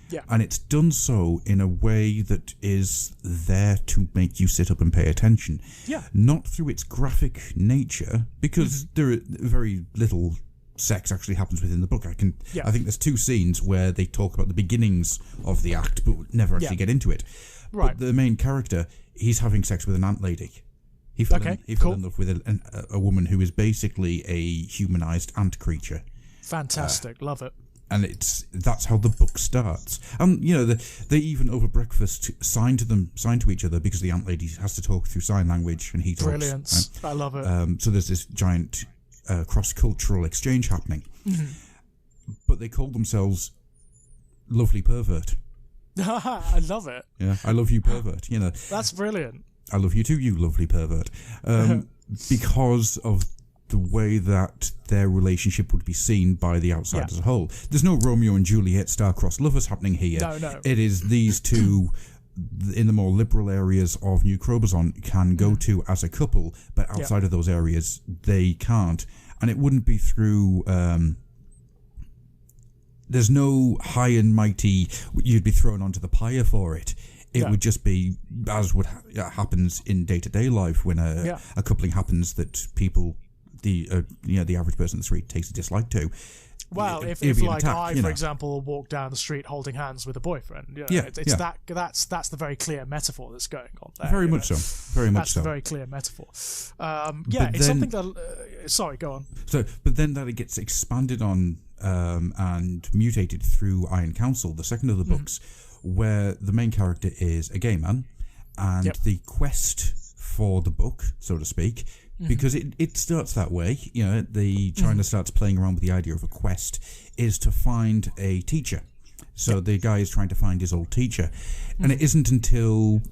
Yeah. And it's done so in a way that is there to make you sit up and pay attention. Yeah. Not through its graphic nature, because there are very little sex actually happens within the book. I think there's 2 scenes where they talk about the beginnings of the act, but never actually get into it. Right. But the main character, he's having sex with an ant lady. He fell in love with a woman who is basically a humanized ant creature. Fantastic. Love it. And that's how the book starts. And they even over breakfast sign to each other, because the ant lady has to talk through sign language and he talks. Brilliant. I love it. So there's this giant cross-cultural exchange happening. But they call themselves Lovely Pervert. I love it. Yeah, I love you, pervert. That's brilliant. I love you too, you lovely pervert. Because of the way that their relationship would be seen by the outside as a whole. There's no Romeo and Juliet star-crossed lovers happening here. No. It is these two, in the more liberal areas of New Crobazon, can go to as a couple, but outside of those areas, they can't. And it wouldn't be through... there's no high and mighty, you'd be thrown onto the pyre for it. It would just be, as what happens in day-to-day life, when a coupling happens that people... the average person in the street takes a dislike to. Well, if like attack, for example, walk down the street holding hands with a boyfriend, that's the very clear metaphor that's going on there. Very much so. That's the very clear metaphor. It's something that. Sorry, go on. But then that it gets expanded on and mutated through Iron Council, the second of the books, where the main character is a gay man, and the quest for the book, so to speak. Because it starts that way, the China starts playing around with the idea of a quest, is to find a teacher. So the guy is trying to find his old teacher. And it isn't until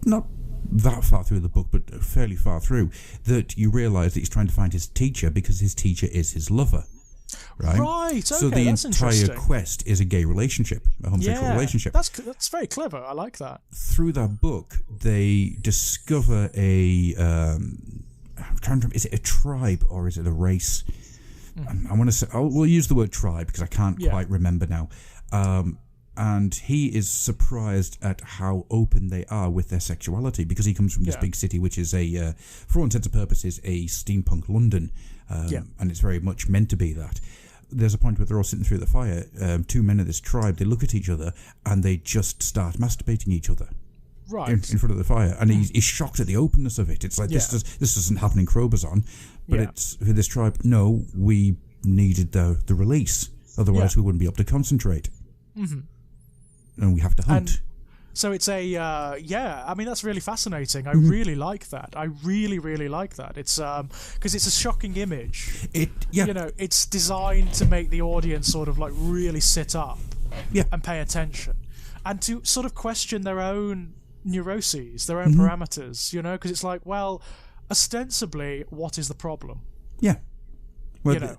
not that far through the book, but fairly far through, that you realise that he's trying to find his teacher because his teacher is his lover. Right? Okay, so the entire quest is a gay relationship, a homosexual relationship. That's very clever. I like that. Through that book, they discover a... I'm trying to remember, is it a tribe or is it a race? I want to say, we'll use the word tribe because I can't quite remember now. And he is surprised at how open they are with their sexuality, because he comes from this big city, which is for all intents and purposes, a steampunk London. And it's very much meant to be that. There's a point where they're all sitting through the fire. 2 men of this tribe, they look at each other and they just start masturbating each other. Right. In front of the fire, and he's shocked at the openness of it. It's like this doesn't happen in Crobazon, but it's for this tribe. No, we needed the release, otherwise we wouldn't be able to concentrate, and we have to hunt. So it's I mean, that's really fascinating. I really like that. I really like that. It's because it's a shocking image. It's designed to make the audience sort of like really sit up, and pay attention, and to sort of question their own neuroses, their own parameters, because it's like, well, ostensibly, what is the problem? Yeah. Well,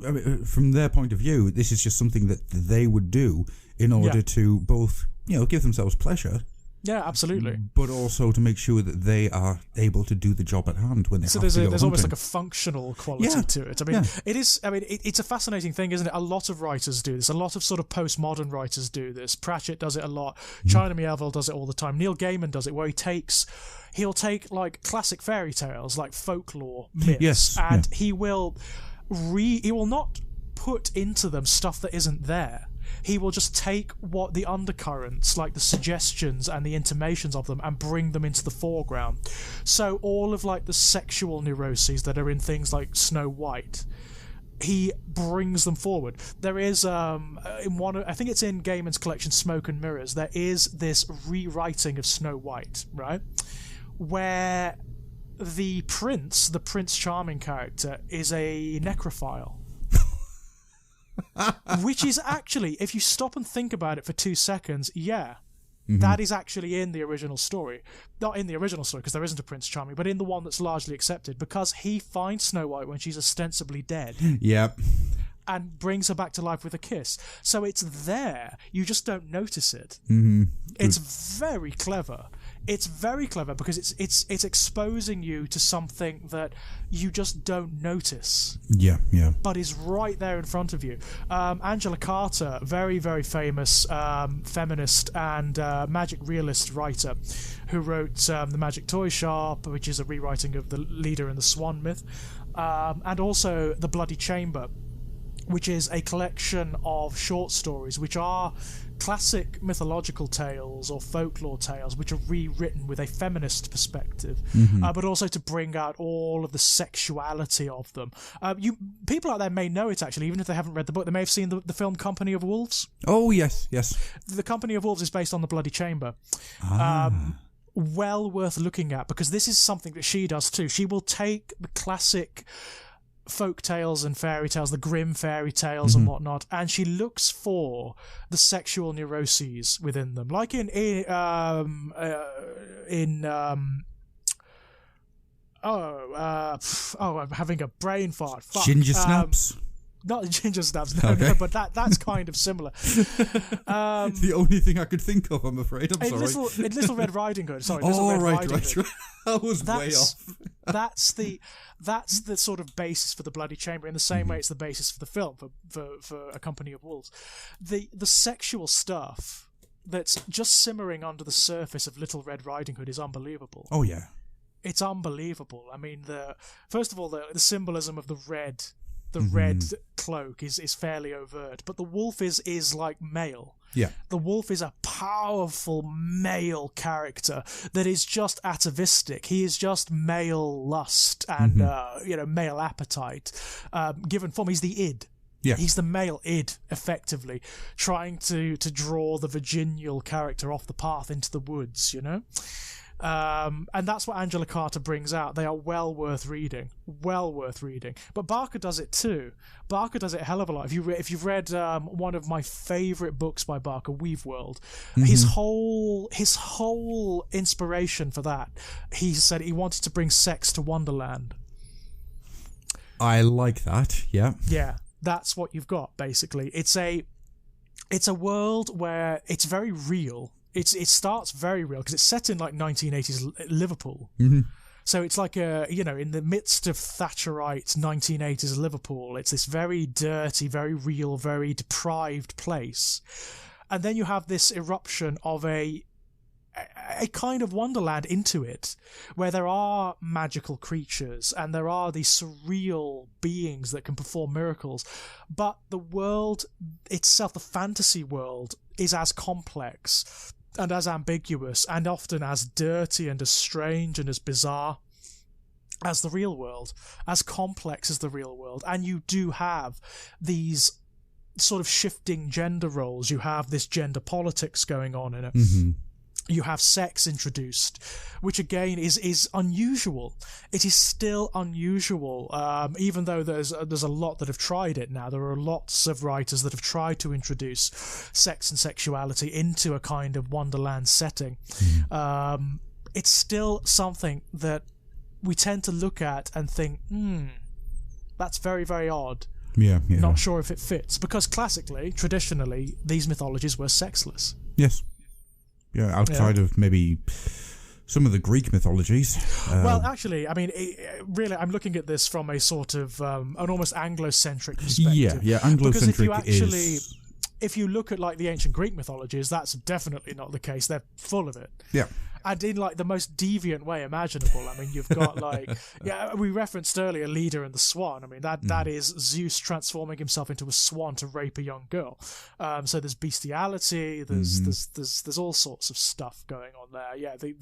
I mean, from their point of view, this is just something that they would do in order to both, give themselves pleasure. Yeah, absolutely. But also to make sure that they are able to do the job at hand when they have to go hunting. So there's almost like a functional quality to it. I mean, it is. I mean, it's a fascinating thing, isn't it? A lot of writers do this. A lot of sort of postmodern writers do this. Pratchett does it a lot. China Miéville does it all the time. Neil Gaiman does it, where he'll take like classic fairy tales, like folklore myths, and he will not put into them stuff that isn't there. he will just take what the undercurrents, like the suggestions and the intimations of them, and bring them into the foreground. So all of like the sexual neuroses that are in things like Snow White, he brings them forward. There is in one, I think it's in Gaiman's collection Smoke and Mirrors, there is this rewriting of Snow White, right, where the Prince Charming character, is a necrophile. Which is actually, if you stop and think about it for 2 seconds, that is actually in the original story. Not in the original story, because there isn't a Prince Charming, but in the one that's largely accepted, because he finds Snow White when she's ostensibly dead. Yep. And brings her back to life with a kiss. So it's there. You just don't notice it. It's very clever. It's very clever because it's exposing you to something that you just don't notice. Yeah. But is right there in front of you. Angela Carter, very, very famous feminist and magic realist writer, who wrote The Magic Toy Shop, which is a rewriting of The Leader and the Swan myth, and also The Bloody Chamber, which is a collection of short stories which are classic mythological tales or folklore tales which are rewritten with a feminist perspective, but also to bring out all of the sexuality of them. People out there may know it, actually, even if they haven't read the book. They may have seen the film Company of Wolves. Oh, yes. The Company of Wolves is based on The Bloody Chamber. Well worth looking at, because this is something that she does too. She will take the classic folk tales and fairy tales, the grim fairy tales and whatnot, and she looks for the sexual neuroses within them, like I'm having a brain fart. Fuck. Ginger snaps. Not ginger snaps, no, but that's kind of similar. The only thing I could think of, I'm afraid. I'm sorry. In Little Red Riding Hood. Sorry, Little Red Riding Hood. I was way off. That's the sort of basis for The Bloody Chamber, in the same way it's the basis for the film, for A Company of Wolves. The sexual stuff that's just simmering under the surface of Little Red Riding Hood is unbelievable. Oh, yeah. It's unbelievable. I mean, first of all, the symbolism of the red cloak is fairly overt, but the wolf is like male. Yeah. The wolf is a powerful male character that is just atavistic. He is just male lust and male appetite given form. He's the id. Yeah. He's the male id, effectively, trying to draw the virginal character off the path into the woods, you know? And that's what Angela Carter brings out. They are well worth reading. But Barker does it too. Barker does it a hell of a lot. If you've read one of my favourite books by Barker, Weave World, his whole inspiration for that, he said he wanted to bring sex to Wonderland. I like that. Yeah, that's what you've got, basically. It's a world where it's very real. It starts very real because it's set in like 1980s Liverpool. So it's like in the midst of Thatcherite 1980s Liverpool. It's this very dirty, very real, very deprived place. And then you have this eruption of a kind of wonderland into it, where there are magical creatures and there are these surreal beings that can perform miracles. But the world itself, the fantasy world, is as complex and as ambiguous and often as dirty and as strange and as bizarre as the real world, as complex as the real world. And you do have these sort of shifting gender roles. You have this gender politics going on in it. You have sex introduced, which again is unusual. It is still unusual, even though there's a lot that have tried it now. There are lots of writers that have tried to introduce sex and sexuality into a kind of Wonderland setting. It's still something that we tend to look at and think, that's very, very odd. Yeah. Not sure if it fits, because classically, traditionally, these mythologies were sexless. Yes. Yeah, outside of maybe some of the Greek mythologies. Well, actually, I mean, really, I'm looking at this from a sort of an almost Anglo-centric perspective. Yeah, Anglo-centric if you look at like the ancient Greek mythologies, that's definitely not the case. They're full of it. Yeah. and in like the most deviant way imaginable. I mean, you've got like, yeah, we referenced earlier Leda and the Swan. I mean, that is Zeus transforming himself into a swan to rape a young girl. So there's bestiality, there's all sorts of stuff going on there. Yeah, the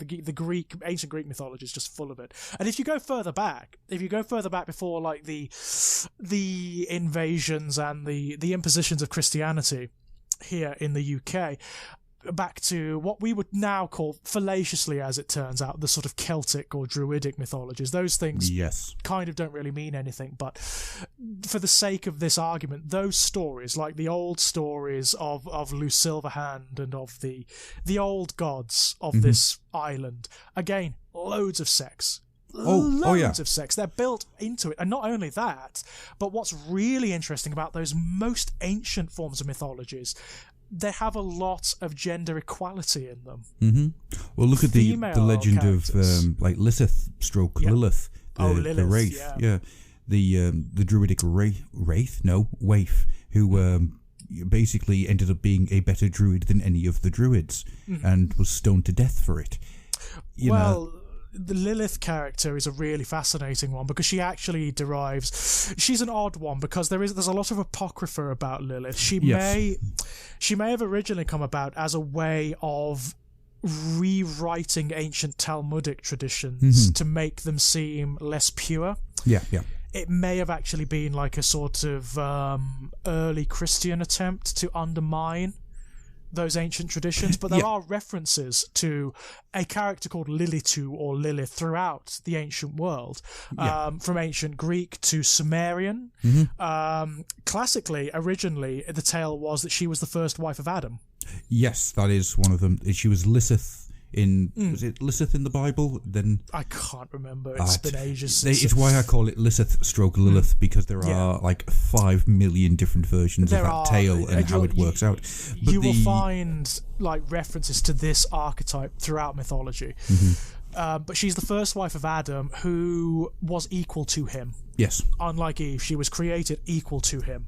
ancient Greek mythology is just full of it. And if you go further back before like the invasions and the impositions of Christianity here in the UK, back to what we would now call fallaciously, as it turns out, the sort of Celtic or Druidic mythologies. Those things kind of don't really mean anything, but for the sake of this argument, those stories, like the old stories of Loose Silverhand and of the old gods of this island, again, loads of sex. Loads of sex. They're built into it. And not only that, but what's really interesting about those most ancient forms of mythologies, they have a lot of gender equality in them. Well, look at the legend characters. Of like Lilith, Lilith, the Wraith. The Druidic waif, who basically ended up being a better druid than any of the druids, and was stoned to death for it. You know. The Lilith character is a really fascinating one because she actually derives. She's an odd one because there's a lot of apocrypha about Lilith. She may have originally come about as a way of rewriting ancient Talmudic traditions to make them seem less pure. It may have actually been like a sort of early Christian attempt to undermine those ancient traditions, but there are references to a character called Lilitu or Lilith throughout the ancient world, from ancient Greek to Sumerian. Classically, originally, the tale was that she was the first wife of Adam. Yes, that is one of them. She was Lilith was it Lilith in the Bible? Then I can't remember. It's been ages since. It's why I call it Lilith because there are like 5 million different versions of that tale and how it works out. But you will find like references to this archetype throughout mythology. But she's the first wife of Adam who was equal to him. Yes. Unlike Eve, she was created equal to him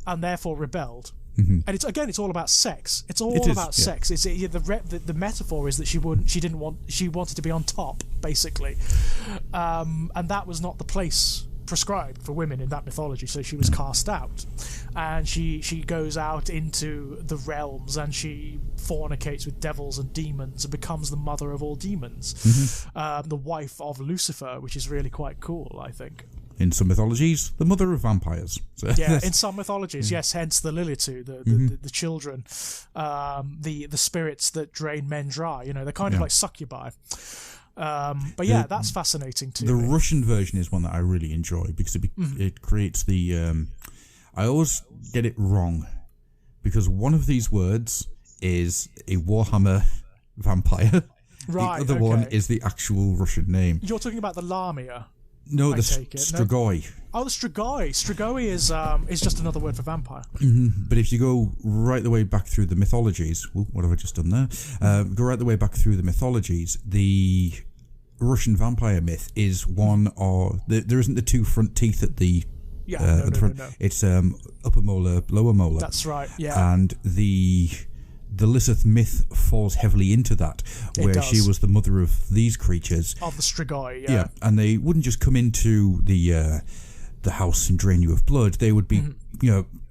and therefore rebelled. And it's all about sex. It's all about sex. It's the metaphor is that she wanted to be on top, basically, and that was not the place prescribed for women in that mythology. So she was cast out, and she goes out into the realms and she fornicates with devils and demons and becomes the mother of all demons, the wife of Lucifer, which is really quite cool, I think. In some mythologies, the mother of vampires. So in some mythologies, yes. Hence the Lilitu, the children, the spirits that drain men dry. You know, they're kind of like succubi. But that's fascinating too. The Russian version is one that I really enjoy because it creates the. I always get it wrong because one of these words is a Warhammer vampire. Right. The other one is the actual Russian name. You're talking about the Lamia. No, the Strigoi. Oh, the Strigoi. Strigoi is just another word for vampire. But if you go right the way back through the mythologies, what have I just done there? Go right the way back through the mythologies. The Russian vampire myth is one of there isn't the two front teeth at the front. No. It's upper molar, lower molar. That's right. Yeah, and the Lilith myth falls heavily into that, where she was the mother of these creatures. Of the Strigoi, yeah. And they wouldn't just come into the house and drain you of blood. They would be,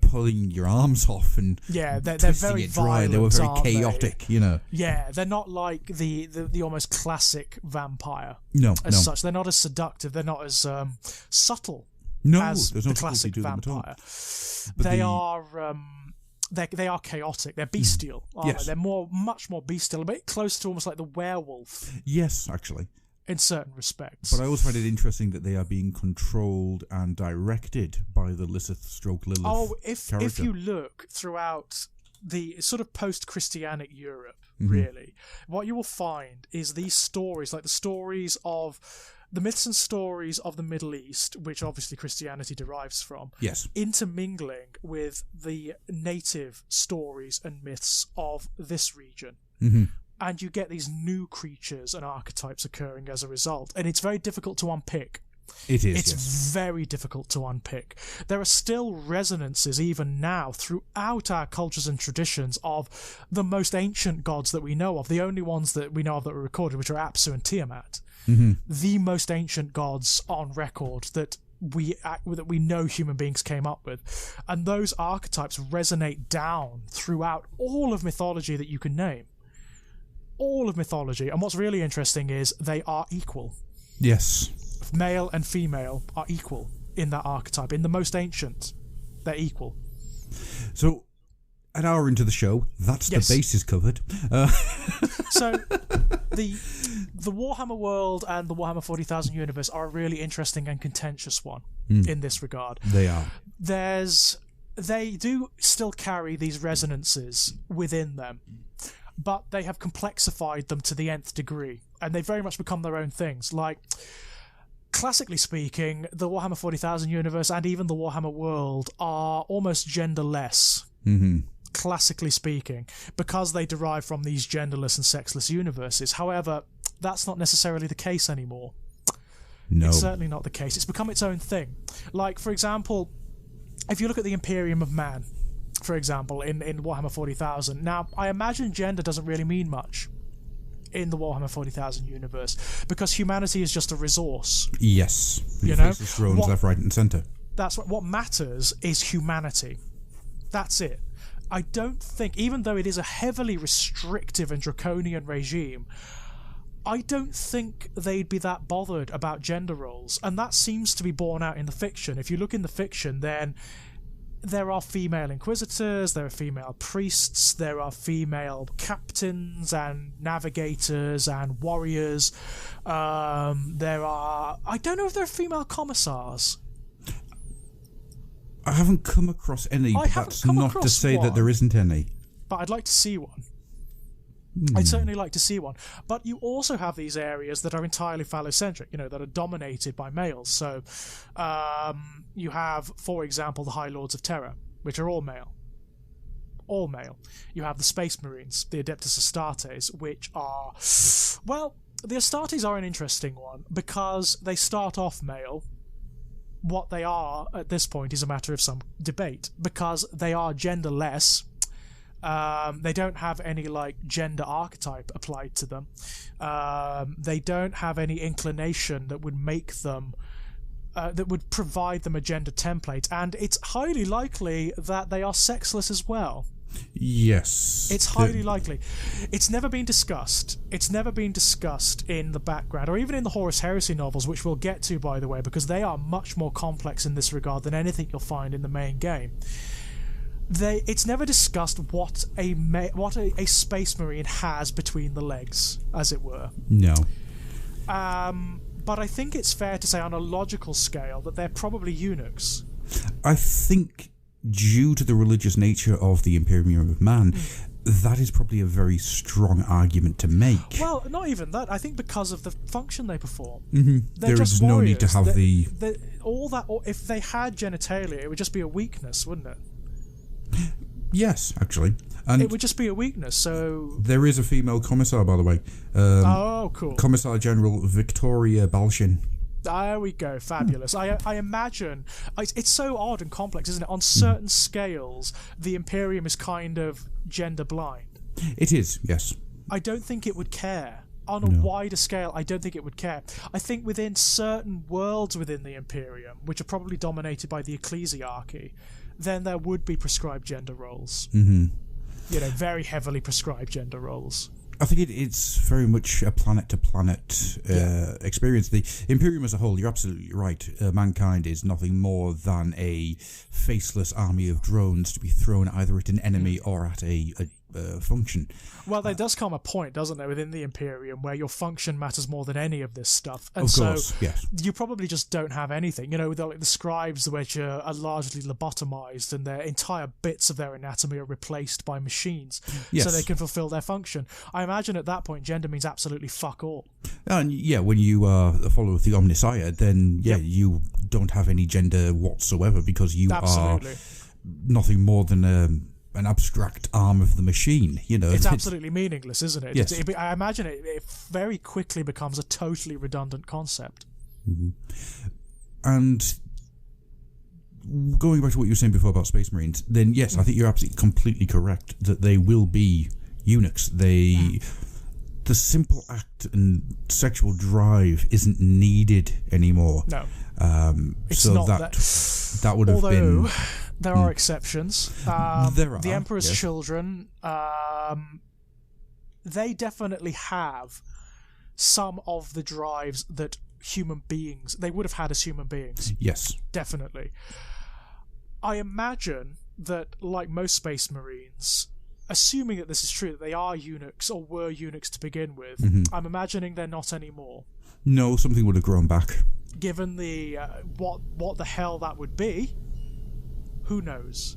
pulling your arms off and they're twisting very it dry. Violent, they were very chaotic, Yeah, they're not like the almost classic vampire. No, such. They're not as seductive. They're not as subtle as the classic vampire. They are... They are chaotic. They're bestial. Yes. They're much more bestial, a bit close to almost like the werewolf. Yes, actually. In certain respects. But I always find it interesting that they are being controlled and directed by the Lilith character. If you look throughout the sort of post-Christianic Europe, really, what you will find is these stories, like the stories of the myths and stories of the Middle East, which obviously Christianity derives from, intermingling with the native stories and myths of this region. And you get these new creatures and archetypes occurring as a result. And it's very difficult to unpick. It is, It's yes. very difficult to unpick. There are still resonances, even now, throughout our cultures and traditions of the most ancient gods that we know of, the only ones that we know of that were recorded, which are Apsu and Tiamat. The most ancient gods on record that we know human beings came up with. And those archetypes resonate down throughout all of mythology that you can name. All of mythology. And what's really interesting is they are equal. Yes. Male and female are equal in that archetype. In the most ancient, they're equal. So, an hour into the show, that's Yes. the bases covered. So, the Warhammer world and the Warhammer 40,000 universe are a really interesting and contentious one in this regard. They are. They do still carry these resonances within them, but they have complexified them to the nth degree, and they very much become their own things. Like, classically speaking, the Warhammer 40,000 universe and even the Warhammer world are almost genderless, classically speaking, because they derive from these genderless and sexless universes. However, that's not necessarily the case anymore. No. It's certainly not the case. It's become its own thing. Like, for example, if you look at the Imperium of Man, for example, in Warhammer 40,000, now, I imagine gender doesn't really mean much in the Warhammer 40,000 universe, because humanity is just a resource. Yes. You know? Faceless drones left, right, and centre. That's what matters is humanity. That's it. I don't think, even though it is a heavily restrictive and draconian regime, I don't think they'd be that bothered about gender roles, and that seems to be borne out in the fiction. If you look in the fiction, then there are female inquisitors, there are female priests, there are female captains and navigators and warriors. There are... I don't know if there are female commissars. I haven't come across any, but that's not to say that there isn't any. But I'd like to see one. I'd certainly like to see one. But you also have these areas that are entirely phallocentric, that are dominated by males. So you have, for example, the High Lords of Terror, which are all male. All male. You have the Space Marines, the Adeptus Astartes, which are... Well, the Astartes are an interesting one, because they start off male. What they are, at this point, is a matter of some debate, because they are genderless. They don't have any gender archetype applied to them. They don't have any inclination that would make them that would provide them a gender template, and it's highly likely that they are sexless as well. Yes. It's highly likely. It's never been discussed. It's never been discussed in the background, or even in the Horus Heresy novels, which we'll get to, by the way, because they are much more complex in this regard than anything you'll find in the main game. It's never discussed what a Space Marine has between the legs, as it were. No. But I think it's fair to say, on a logical scale, that they're probably eunuchs. I think, due to the religious nature of the Imperium of Man, that is probably a very strong argument to make. Well, not even that. I think because of the function they perform. There is no need to have all that. Or if they had genitalia, it would just be a weakness, wouldn't it? Yes, actually. And it would just be a weakness, so... There is a female commissar, by the way. Oh, cool. Commissar General Victoria Balshin. There we go, fabulous. I imagine... It's so odd and complex, isn't it? On certain scales, the Imperium is kind of gender blind. It is, yes. I don't think it would care. On a wider scale, I don't think it would care. I think within certain worlds within the Imperium, which are probably dominated by the ecclesiarchy, then there would be prescribed gender roles. Very heavily prescribed gender roles. I think it's very much a planet-to-planet experience. The Imperium as a whole, you're absolutely right. Mankind is nothing more than a faceless army of drones to be thrown either at an enemy or at a function. Well, there does come a point, doesn't there, within the Imperium where your function matters more than any of this stuff. And of course, yes. You probably just don't have anything. The scribes, which are largely lobotomized, and their entire bits of their anatomy are replaced by machines so they can fulfill their function. I imagine at that point, gender means absolutely fuck all. And when you follow the Omnissiah, then you don't have any gender whatsoever, because you are nothing more than an abstract arm of the machine. It's absolutely meaningless, isn't it? Yes. I imagine it very quickly becomes a totally redundant concept. And going back to what you were saying before about Space Marines, then yes, I think you're absolutely completely correct that they will be eunuchs. The simple act and sexual drive isn't needed anymore. No. It's so not that would have been... Although there are exceptions. There are, the Emperor's yes. children, they definitely have some of the drives that human beings, they would have had as human beings. Yes. Definitely. I imagine that, like most Space Marines, assuming that this is true, that they are eunuchs or were eunuchs to begin with, I'm imagining they're not anymore. No, something would have grown back. Given the what the hell that would be, who knows?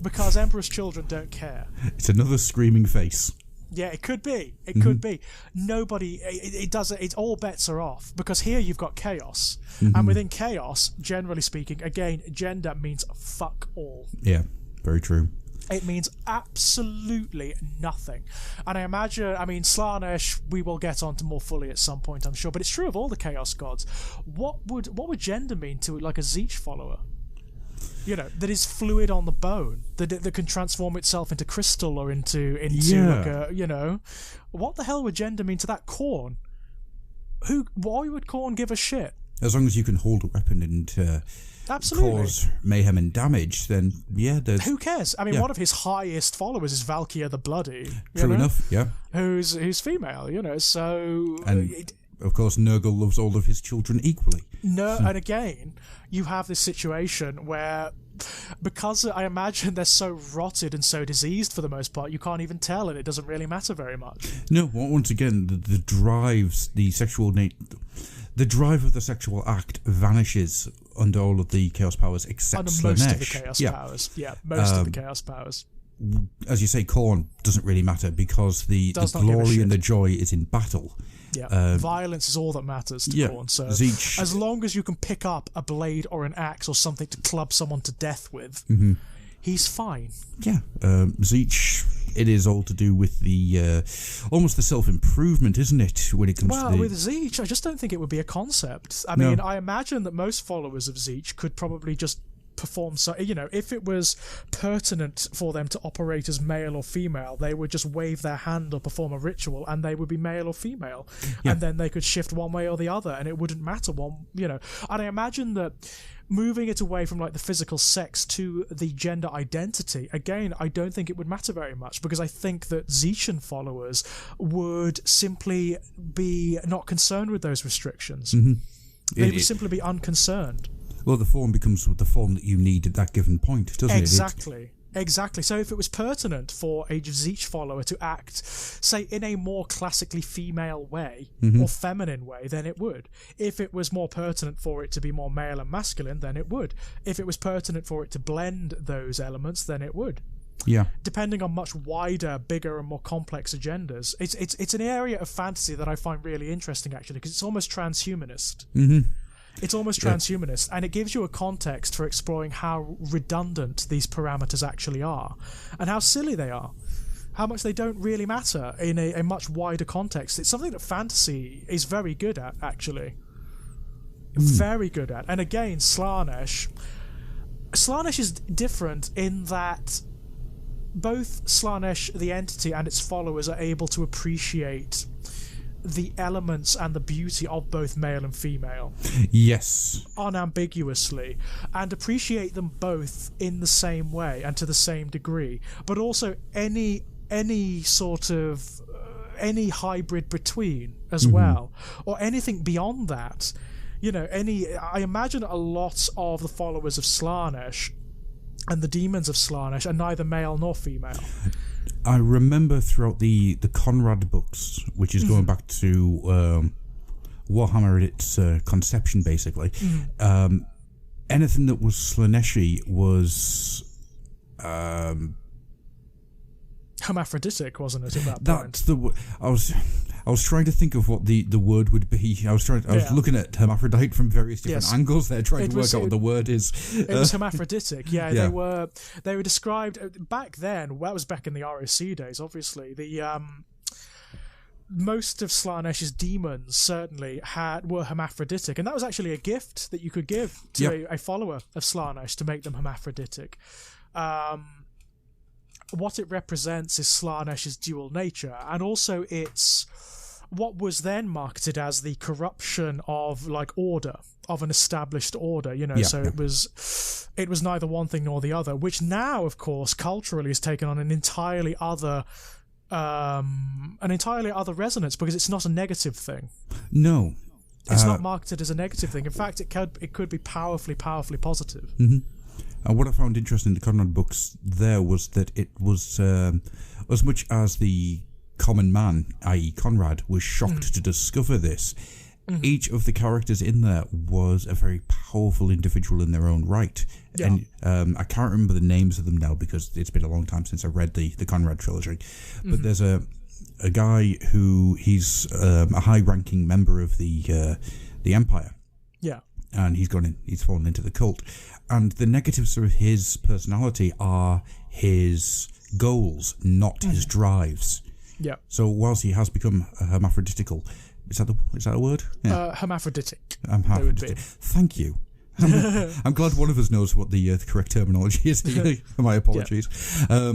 Because Emperor's children don't care. It's another screaming face. Yeah, it could be. It could be. Nobody. It doesn't. It all bets are off because here you've got chaos, and within chaos, generally speaking, again, gender means fuck all. Yeah, very true. It means absolutely nothing. And I imagine, I mean, Slanesh, we will get onto more fully at some point, I'm sure, but it's true of all the Chaos Gods. What would gender mean to, like, a Tzeentch follower? You know, that is fluid on the bone, that can transform itself into crystal or into like a, you know. What the hell would gender mean to that Khorne? Why would Khorne give a shit? As long as you can hold a weapon and... Absolutely. Cause mayhem and damage, then yeah, there's... Who cares? I mean, one of his highest followers is Valkyria the Bloody. True enough, yeah. Who's female, you know, so... And, of course, Nurgle loves all of his children equally. No, and again, you have this situation where, because I imagine they're so rotted and so diseased for the most part, you can't even tell, and it doesn't really matter very much. No, once again, the drives, the sexual... The drive of the sexual act vanishes under all of the chaos powers except Slanesh. Most of the chaos powers. Yeah, most of the chaos powers. As you say, Khorne doesn't really matter because the glory and the joy is in battle. Yeah, violence is all that matters to Khorne. So Tzeentch, as long as you can pick up a blade or an axe or something to club someone to death with, he's fine. Yeah, Tzeentch... It is all to do with the almost the self-improvement, isn't it, when it comes to with Tzeentch, I just don't think it would be a concept. I mean, I imagine that most followers of Tzeentch could probably just perform, so you know, if it was pertinent for them to operate as male or female, they would just wave their hand or perform a ritual and they would be male or female, and then they could shift one way or the other and it wouldn't matter one, you know. And I imagine that moving it away from like the physical sex to the gender identity, again, I don't think it would matter very much because I think that Tzeentchian followers would simply be not concerned with those restrictions. They would simply be unconcerned. Well, the form becomes the form that you need at that given point, doesn't it? Exactly. So if it was pertinent for a Tzeentch follower to act, say, in a more classically female way or feminine way, then it would. If it was more pertinent for it to be more male and masculine, then it would. If it was pertinent for it to blend those elements, then it would. Yeah. Depending on much wider, bigger, and more complex agendas. It's an area of fantasy that I find really interesting, actually, because it's almost transhumanist. It's almost transhumanist, and it gives you a context for exploring how redundant these parameters actually are, and how silly they are, how much they don't really matter in a much wider context. It's something that fantasy is very good at, actually. Very good at. And again, Slanesh is different in that both Slanesh, the entity, and its followers are able to appreciate the elements and the beauty of both male and female. Yes. Unambiguously. And appreciate them both in the same way and to the same degree. But also any sort of... any hybrid between as well. Or anything beyond that. You know, I imagine a lot of the followers of Slanesh and the demons of Slanesh are neither male nor female. I remember throughout the Conrad books, which is going back to Warhammer at its conception, basically, anything that was Slaneshi was... hermaphroditic, wasn't it, at that point? That's the... I was trying to think of what the word would be. I was looking at hermaphrodite from various different angles there, trying to work out what the word is. It was hermaphroditic. They were described back then. Well, that was back in the ROC days, obviously. most of Slanesh's demons certainly were hermaphroditic, and that was actually a gift that you could give to a follower of Slanesh to make them hermaphroditic. What it represents is Slanesh's dual nature, and also it's what was then marketed as the corruption of order, of an established order, it was neither one thing nor the other, which now, of course, culturally has taken on an entirely other resonance, because it's not a negative thing. No. It's not marketed as a negative thing. In fact, it could be powerfully positive. Mm-hmm. And what I found interesting in the Conrad books there was that it was, as much as the common man, i.e. Conrad, was shocked to discover this, each of the characters in there was a very powerful individual in their own right. Yeah. And I can't remember the names of them now because it's been a long time since I read the Conrad trilogy. But there's a guy who he's a high-ranking member of the Empire. Yeah. And he's fallen into the cult. And the negatives of his personality are his goals, not his drives. Yeah. So whilst he has become hermaphroditical, is that a word? Yeah. Hermaphroditic. Hermaphroditic. Thank you. I'm glad one of us knows what the correct terminology is. My apologies. Yeah.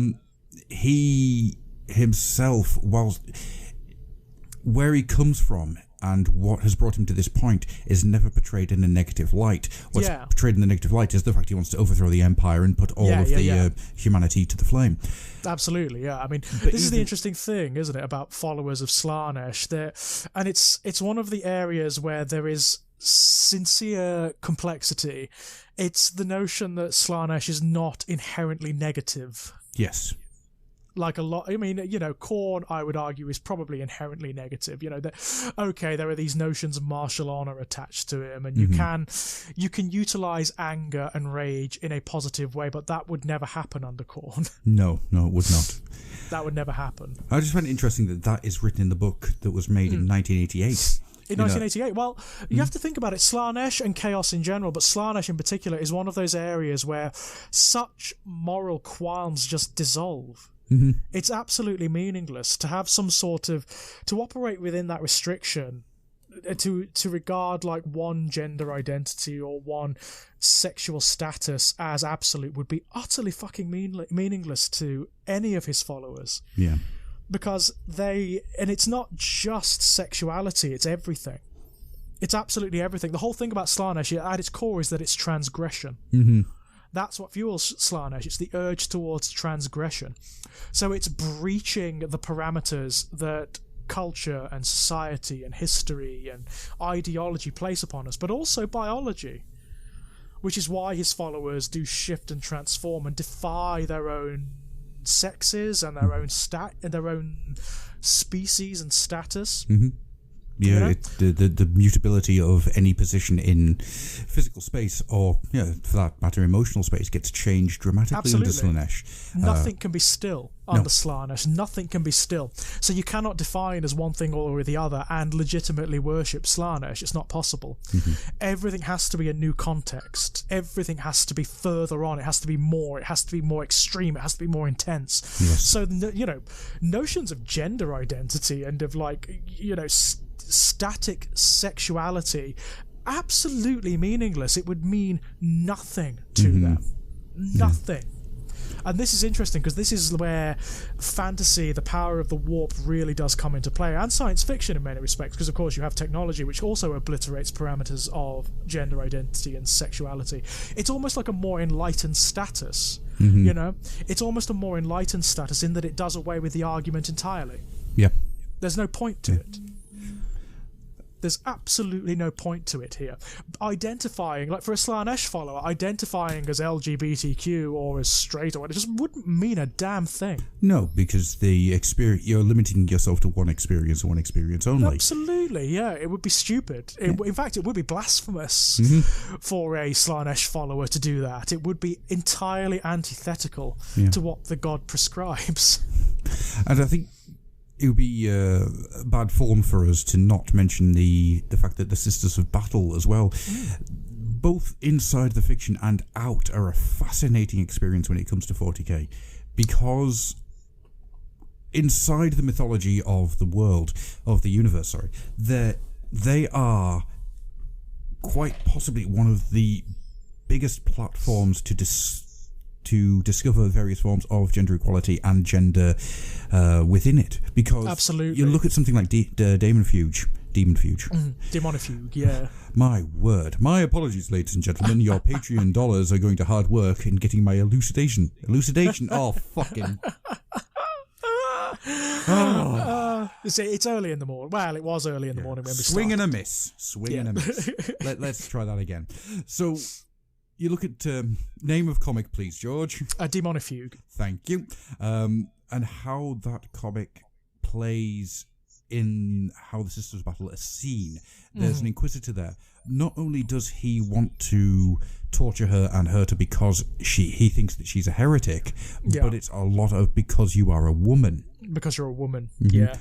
He himself, where he comes from and what has brought him to this point, is never portrayed in a negative light. What's portrayed in the negative light is the fact he wants to overthrow the Empire and put all of the humanity to the flame. Absolutely, yeah. I mean, this is the interesting thing, isn't it, about followers of Slanesh? And it's one of the areas where there is sincere complexity. It's the notion that Slanesh is not inherently negative. Yes. Like a lot, I mean, Khorne, I would argue, is probably inherently negative. There are these notions of martial honor attached to him, and you can utilize anger and rage in a positive way, but that would never happen under Khorne. No, it would not. That would never happen. I just find it interesting that is written in the book that was made in 1988. In 1988. Well, you have to think about it. Slanesh and Chaos in general, but Slanesh in particular, is one of those areas where such moral qualms just dissolve. Mm-hmm. It's absolutely meaningless to have some sort of, to operate within that restriction, to regard one gender identity or one sexual status as absolute would be utterly fucking meaningless to any of his followers. Yeah. Because and it's not just sexuality, it's everything. It's absolutely everything. The whole thing about Slanesh at its core is that it's transgression. Mm-hmm. That's what fuels Slanesh. It's the urge towards transgression. So it's breaching the parameters that culture and society and history and ideology place upon us, but also biology, which is why his followers do shift and transform and defy their own sexes and their own species and status. Mm-hmm. Yeah, the mutability of any position in physical space, or for that matter, emotional space, gets changed dramatically under Slanesh. Nothing can be still under Slanesh. Nothing can be still. So you cannot define as one thing or the other and legitimately worship Slanesh. It's not possible. Mm-hmm. Everything has to be a new context. Everything has to be further on. It has to be more. It has to be more extreme. It has to be more intense. Yes. So notions of gender identity and of static sexuality, absolutely meaningless. It would mean nothing to them. Nothing. And this is interesting because this is where fantasy, the power of the warp, really does come into play, and science fiction in many respects, because of course you have technology which also obliterates parameters of gender identity and sexuality. It's almost like a more enlightened status. It's almost a more enlightened status in that it does away with the argument entirely. There's no point to it. There's absolutely no point to it here. Identifying, for a Slanesh follower, identifying as LGBTQ or as straight or whatever, just wouldn't mean a damn thing. No, because you're limiting yourself to one experience and one experience only. Absolutely, yeah. It would be stupid. In fact, it would be blasphemous for a Slanesh follower to do that. It would be entirely antithetical to what the god prescribes. And I think it would be bad form for us to not mention the fact that the Sisters of Battle as well, both inside the fiction and out, are a fascinating experience when it comes to 40k, because inside the mythology of the world, of the universe, sorry, they are quite possibly one of the biggest platforms to discover various forms of gender equality and gender within it. Because absolutely, you look at something like Demonifuge. Demonifuge, yeah. My word. My apologies, ladies and gentlemen. Your Patreon dollars are going to hard work in getting my elucidation. Oh, fucking... It's early in the morning. Well, it was early in the morning when we Swing started. and a miss. Swing and a miss. Let's try that again. So, you look at... name of comic, please, George. Demonifuge. Thank you. And how that comic plays in how the Sisters of Battle are seen. There's an Inquisitor there. Not only does he want to torture her and hurt her because he thinks that she's a heretic, but it's a lot of because you are a woman. Because you're a woman, yeah.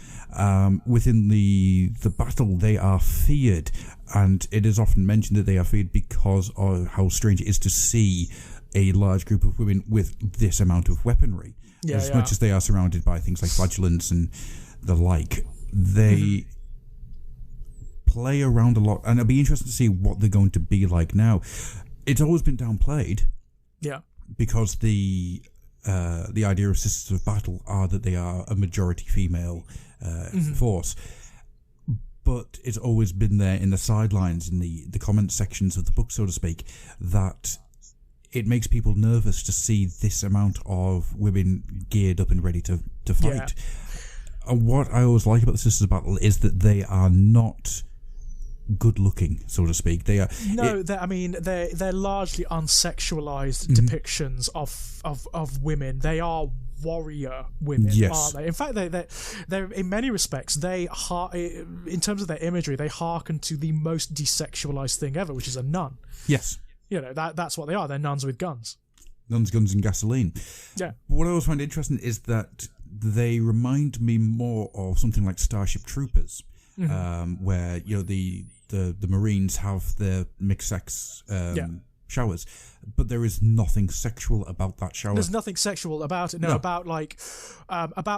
Within the battle, they are feared, and it is often mentioned that they are feared because of how strange it is to see a large group of women with this amount of weaponry. As much as they are surrounded by things like flagellants and the like, they play around a lot, and it'll be interesting to see what they're going to be like now. It's always been downplayed, because the idea of Sisters of Battle are that they are a majority female force, but it's always been there in the sidelines, in the comment sections of the book, so to speak, that it makes people nervous to see this amount of women geared up and ready to fight. And what I always like about the Sisters of Battle is that they are not good looking, so to speak. They are they're largely unsexualized depictions of women. They are warrior women, aren't they? In fact, they're in many respects, in terms of their imagery, they hearken to the most desexualized thing ever, which is a nun. Yes. You know, that's what they are. They're nuns with guns. Nuns, guns and gasoline. Yeah. But what I always find interesting is that they remind me more of something like Starship Troopers, where the Marines have their mixed sex showers, but there is nothing sexual about that shower. There's nothing sexual about it. No. About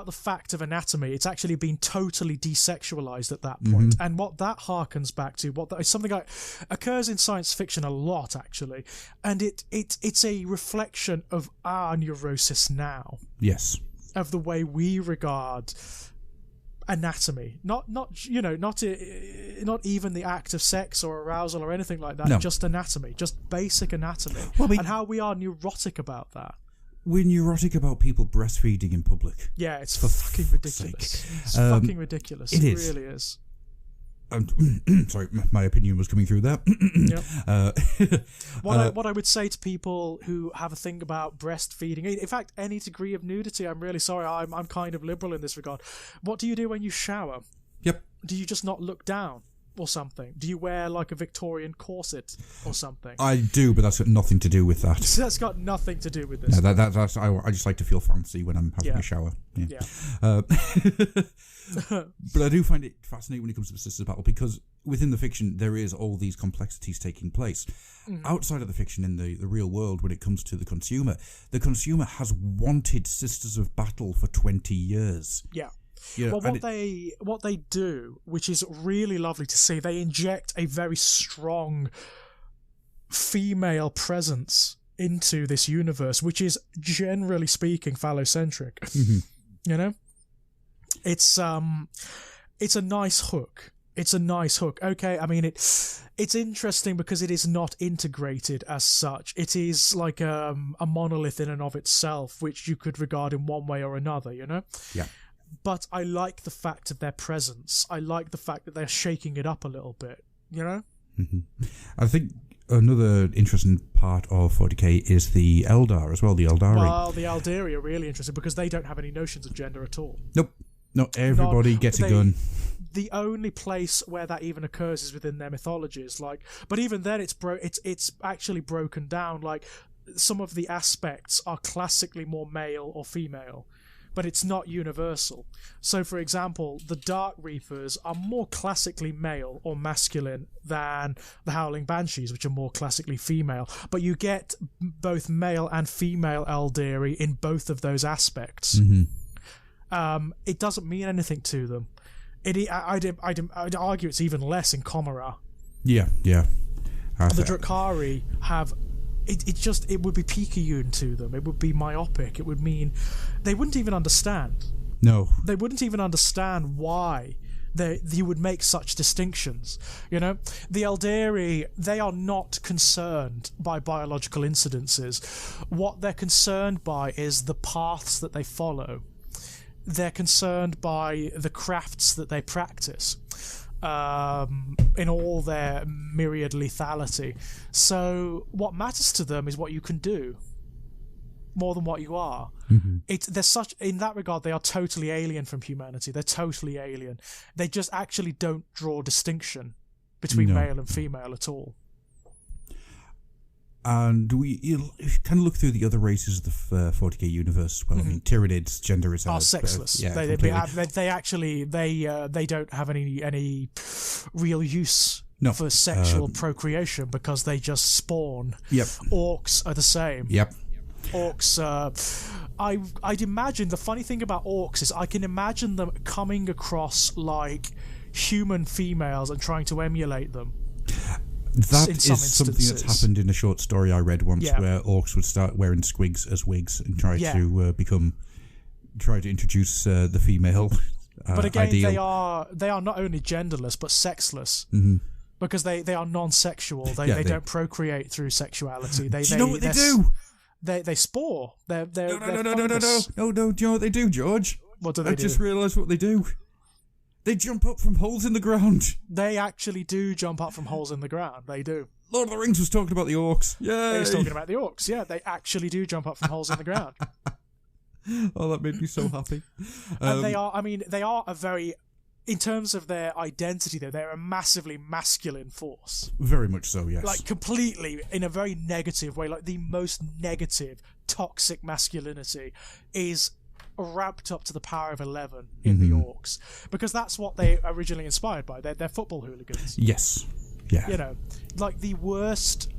the fact of anatomy. It's actually been totally desexualized at that point. And what that harkens back to, is something that occurs in science fiction a lot, actually, and it's a reflection of our neurosis now. Yes. Of the way we regard anatomy, not even the act of sex or arousal or anything like that. No. Just anatomy, just basic anatomy, and how we are neurotic about that. We're neurotic about people breastfeeding in public. Yeah, it's fucking ridiculous. It's fucking ridiculous. It really is. Sorry, my opinion was coming through there. What I would say to people who have a thing about breastfeeding, in fact, any degree of nudity, I'm really sorry, I'm kind of liberal in this regard. What do you do when you shower? Yep. Do you just not look down or something? Do you wear like a Victorian corset or something? I do, but that's got nothing to do with that. That's got nothing to do with this. No, that's I just like to feel fancy when I'm having a shower. But I do find it fascinating when it comes to the Sisters of Battle, because within the fiction there is all these complexities taking place. Outside of the fiction, in the real world, when it comes to the consumer has wanted Sisters of Battle for 20 years. Yeah. Well, what they do, which is really lovely to see, they inject a very strong female presence into this universe, which is, generally speaking, phallocentric. You know? It's a nice hook. It's a nice hook. Okay, I mean, it's interesting because it is not integrated as such. It is like a monolith in and of itself, which you could regard in one way or another, you know? Yeah. But I like the fact of their presence. I like the fact that they're shaking it up a little bit, you know? I think another interesting part of 40k is the Eldar as well, the Eldari. Well, the Eldari are really interesting because they don't have any notions of gender at all. Nope. Not everybody gets a gun. The only place where that even occurs is within their mythologies. But even then, it's actually broken down. Like, some of the aspects are classically more male or female, but it's not universal. So, for example, the Dark Reapers are more classically male or masculine than the Howling Banshees, which are more classically female. But you get both male and female Eldari in both of those aspects. it doesn't mean anything to them. I'd argue it's even less in Comora. Yeah. The Drakari have... It would be Picayune to them. It would be myopic. It would mean... They wouldn't even understand. No. They wouldn't even understand why you would make such distinctions. You know, the Eldari, they are not concerned by biological incidences. What they're concerned by is the paths that they follow. They're concerned by the crafts that they practice, in all their myriad lethality. So what matters to them is what you can do, more than what you are. In that regard, they are totally alien from humanity. They're totally alien. They just actually don't draw distinction between male and female at all. And you kind of look through the other races of the 40k universe as well. I mean, Tyranids, gender is are sexless. They don't have any real use for sexual procreation because they just spawn. Yep. Orcs are the same. Yep. Orcs, I'd imagine, the funny thing about orcs is I can imagine them coming across like human females and trying to emulate them. That is something that's happened in a short story I read once, where orcs would start wearing squigs as wigs and try to introduce the female but again, ideal. they are not only genderless but sexless. Because they are non-sexual. They don't procreate through sexuality. Do you know what they do? They spore. No. Do you know what they do, George? What do they do? I just realised what they do. They jump up from holes in the ground. They actually do jump up from holes in the ground. They do. Lord of the Rings was talking about the orcs. Yeah, he was talking about the orcs. Yeah, they actually do jump up from holes in the ground. Oh, that made me so happy. And they are a very... In terms of their identity, though, they're a massively masculine force. Very much so, yes. Like, completely, in a very negative way. Like, the most negative, toxic masculinity is ramped up to the power of 11 in the orcs. Because that's what they originally inspired by. They're football hooligans. Yes. Yeah. You know, like, the worst,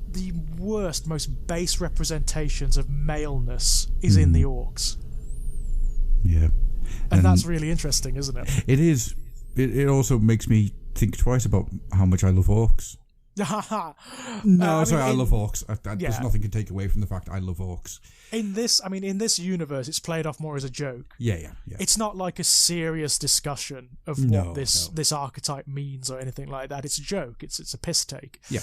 most base representations of maleness is in the orcs. Yeah. And that's really interesting, isn't it? It is. It also makes me think twice about how much I love orcs. I love orcs. There's nothing to take away from the fact I love orcs. In this universe, it's played off more as a joke. Yeah. It's not like a serious discussion of what this archetype means or anything like that. It's a joke. It's a piss take. Yeah.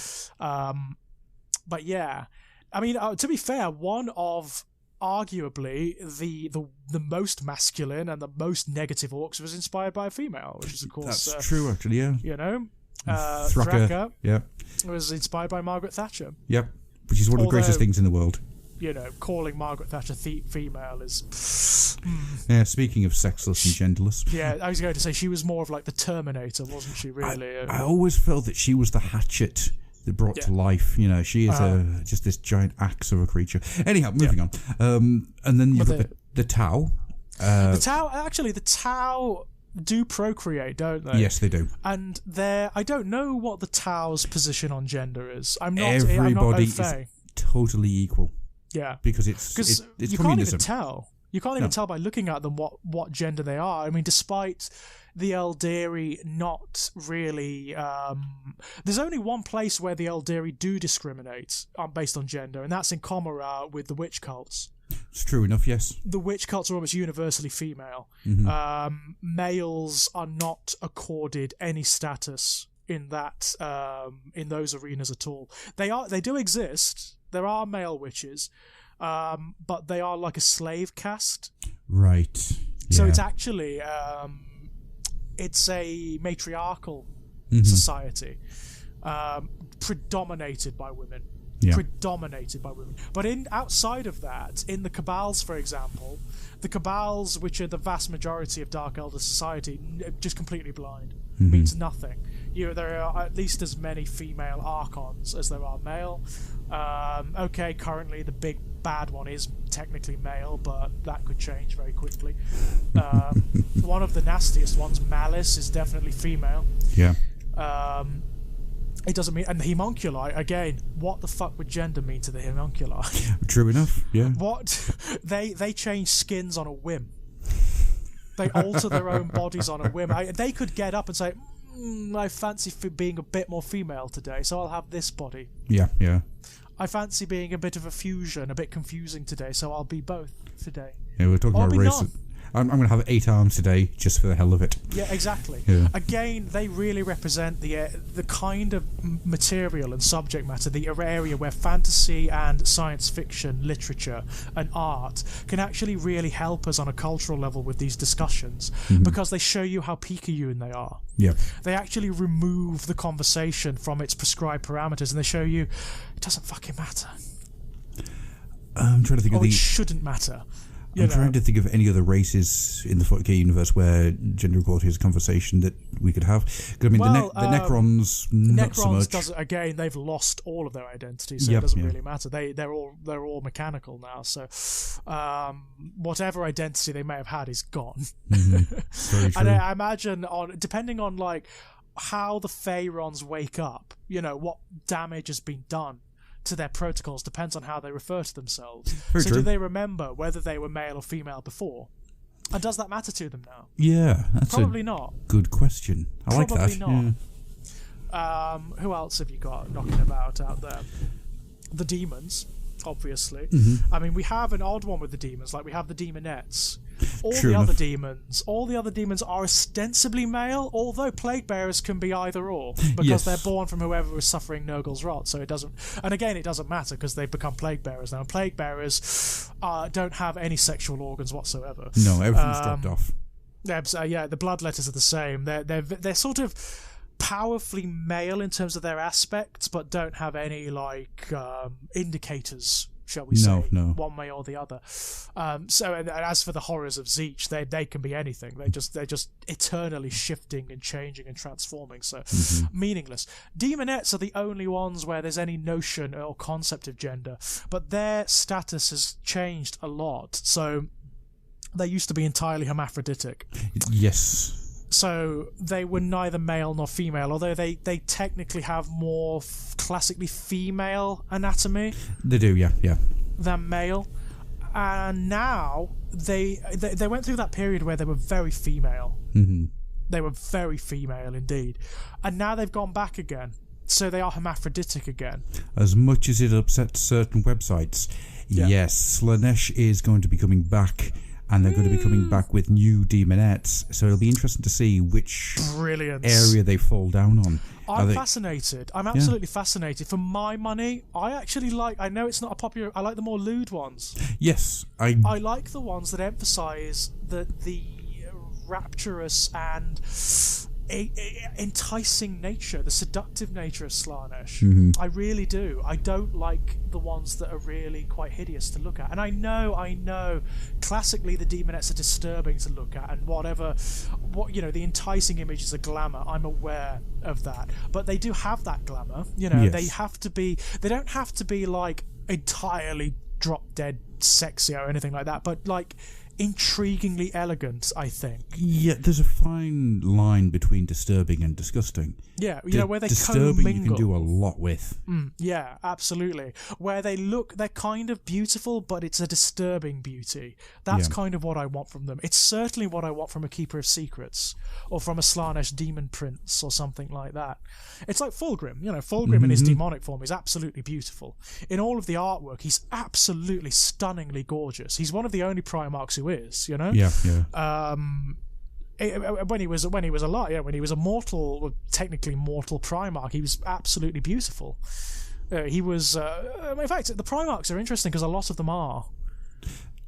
But yeah, I mean, to be fair, one of arguably the most masculine and the most negative orcs was inspired by a female, which is of course that's true, actually. Yeah. You know, Thraka. Yeah. Was inspired by Margaret Thatcher. Yep. Which is one of the greatest things in the world. You know, calling Margaret Thatcher female is... Yeah, speaking of sexless and genderless. Yeah, I was going to say she was more of like the Terminator, wasn't she, really? I always felt that she was the hatchet that brought to life. You know, she is just this giant axe of a creature. Anyhow, moving on. And then you've got the Tau. The Tau do procreate, don't they? Yes, they do. And I don't know what the Tau's position on gender is. Everybody is totally equal. Yeah, because it's you can't even tell. You can't even tell by looking at them what gender they are. I mean, despite the Eldari not really... there's only one place where the Eldari do discriminate based on gender, and that's in Comora with the witch cults. It's true enough, yes. The witch cults are almost universally female. Males are not accorded any status in that in those arenas at all. They do exist. There are male witches, but they are like a slave caste. Right. So it's actually it's a matriarchal society, predominated by women. Yeah. Predominated by women. But outside of that, in the Cabals, for example, the Cabals, which are the vast majority of Dark Elder society, just completely blind. Means nothing. There are at least as many female Archons as there are male. Currently the big bad one is technically male, but that could change very quickly. One of the nastiest ones, Malice, is definitely female. Yeah. It doesn't mean... And the homunculi, again, what the fuck would gender mean to the homunculi? True enough, yeah. What? They change skins on a whim. They alter their own bodies on a whim. They could get up and say, I fancy being a bit more female today, so I'll have this body. Yeah, yeah. I fancy being a bit of a fusion, a bit confusing today, so I'll be both today. Yeah, we're talking about race. I'm going to have 8 arms today, just for the hell of it. Yeah, exactly. Yeah. Again, they really represent the kind of material and subject matter, the area where fantasy and science fiction, literature and art can actually really help us on a cultural level with these discussions, because they show you how picayune they are. Yeah. They actually remove the conversation from its prescribed parameters, and they show you it doesn't fucking matter. I'm trying to think of it shouldn't matter. I'm trying to think of any other races in the 40k universe where gender equality is a conversation that we could have. I mean, the Necrons, not so much. Again, they've lost all of their identity, so it doesn't really matter. They're all mechanical now. So whatever identity they may have had is gone. Very true. And I imagine, depending on like how the Pharaons wake up, what damage has been done to their protocols depends on how they refer to themselves. Very true. Do they remember whether they were male or female before? And does that matter to them now? Yeah, that's probably not. Good question. I like that. Probably not. Yeah. Who else have you got knocking about out there? The demons, obviously. I mean, we have an odd one with the demons. Like we have the demonettes. All the other demons are ostensibly male, although plague bearers can be either or, because they're born from whoever was suffering Nurgle's rot. So it doesn't, and again, it doesn't matter because they've become plague bearers now. And plague bearers don't have any sexual organs whatsoever. No, everything's dropped off. Yeah, the bloodletters are the same. They're sort of powerfully male in terms of their aspects, but don't have any like indicators, shall we say, one way or the other. So, and as for the horrors of Zeech, they can be anything. They're just eternally shifting and changing and transforming. So meaningless. Demonettes are the only ones where there's any notion or concept of gender, but their status has changed a lot. So they used to be entirely hermaphroditic. Yes. So they were neither male nor female, although they technically have more classically female anatomy. They do, yeah. Than male. And now they went through that period where they were very female. They were very female indeed. And now they've gone back again. So they are hermaphroditic again. As much as it upsets certain websites, yes, Slaanesh is going to be coming back. And they're going to be coming back with new demonettes, so it'll be interesting to see which area they fall down on. I'm fascinated. I'm absolutely fascinated. For my money, I know it's not a popular, I like the more lewd ones. Yes. I like the ones that emphasise the rapturous and enticing nature, the seductive nature of Slaanesh. I really do. I don't like the ones that are really quite hideous to look at. And I know classically the demonettes are disturbing to look at, and the enticing image is a glamour. I'm aware of that. But they do have that glamour. They don't have to be like entirely drop dead sexy or anything like that, but like intriguingly elegant, I think. Yeah, there's a fine line between disturbing and disgusting. Yeah, where they disturbing commingle. You can do a lot with. Yeah, absolutely. Where they're kind of beautiful, but it's a disturbing beauty. That's kind of what I want from them. It's certainly what I want from a Keeper of Secrets, or from a Slaanesh Demon Prince, or something like that. It's like Fulgrim. Fulgrim in his demonic form is absolutely beautiful. In all of the artwork, he's absolutely stunningly gorgeous. He's one of the only Primarchs who is, Yeah. When he was alive, when he was a mortal, technically mortal Primarch, he was absolutely beautiful. He was, in fact, the Primarchs are interesting because a lot of them are.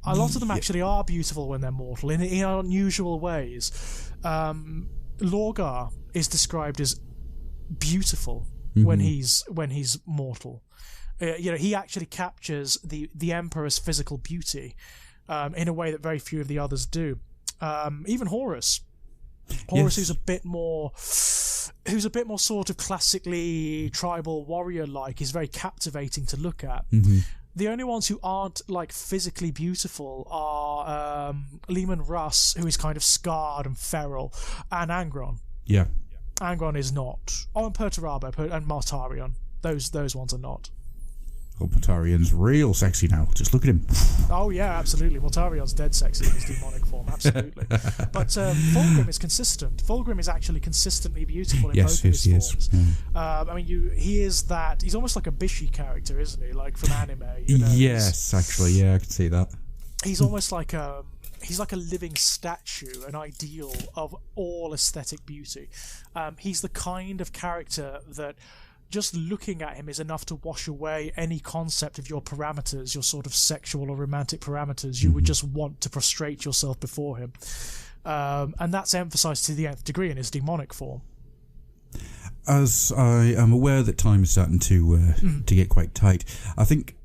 A lot of them actually are beautiful when they're mortal in unusual ways. Lorgar is described as beautiful when he's mortal. He actually captures the Emperor's physical beauty in a way that very few of the others do. Even Horus, who's a bit more sort of classically tribal warrior-like, is very captivating to look at. The only ones who aren't like physically beautiful are Leman Russ, who is kind of scarred and feral, and Angron. Yeah, Angron is not. Oh, and Perturabo and Martarion. Those ones are not. Oh, Mortarion's real sexy now. Just look at him. Oh yeah, absolutely. Mortarion's dead sexy in his demonic form, absolutely. But Fulgrim is consistent. Fulgrim is actually consistently beautiful in both of his forms. Yeah. I mean, he is that. He's almost like a Bishi character, isn't he? Like from anime. You know, yes, actually, yeah, I can see that. He's almost like he's like a living statue, an ideal of all aesthetic beauty. He's the kind of character that just looking at him is enough to wash away any concept of your parameters, your sort of sexual or romantic parameters. You would just want to prostrate yourself before him. And that's emphasized to the nth degree in his demonic form. As I am aware that time is starting to get quite tight, I think,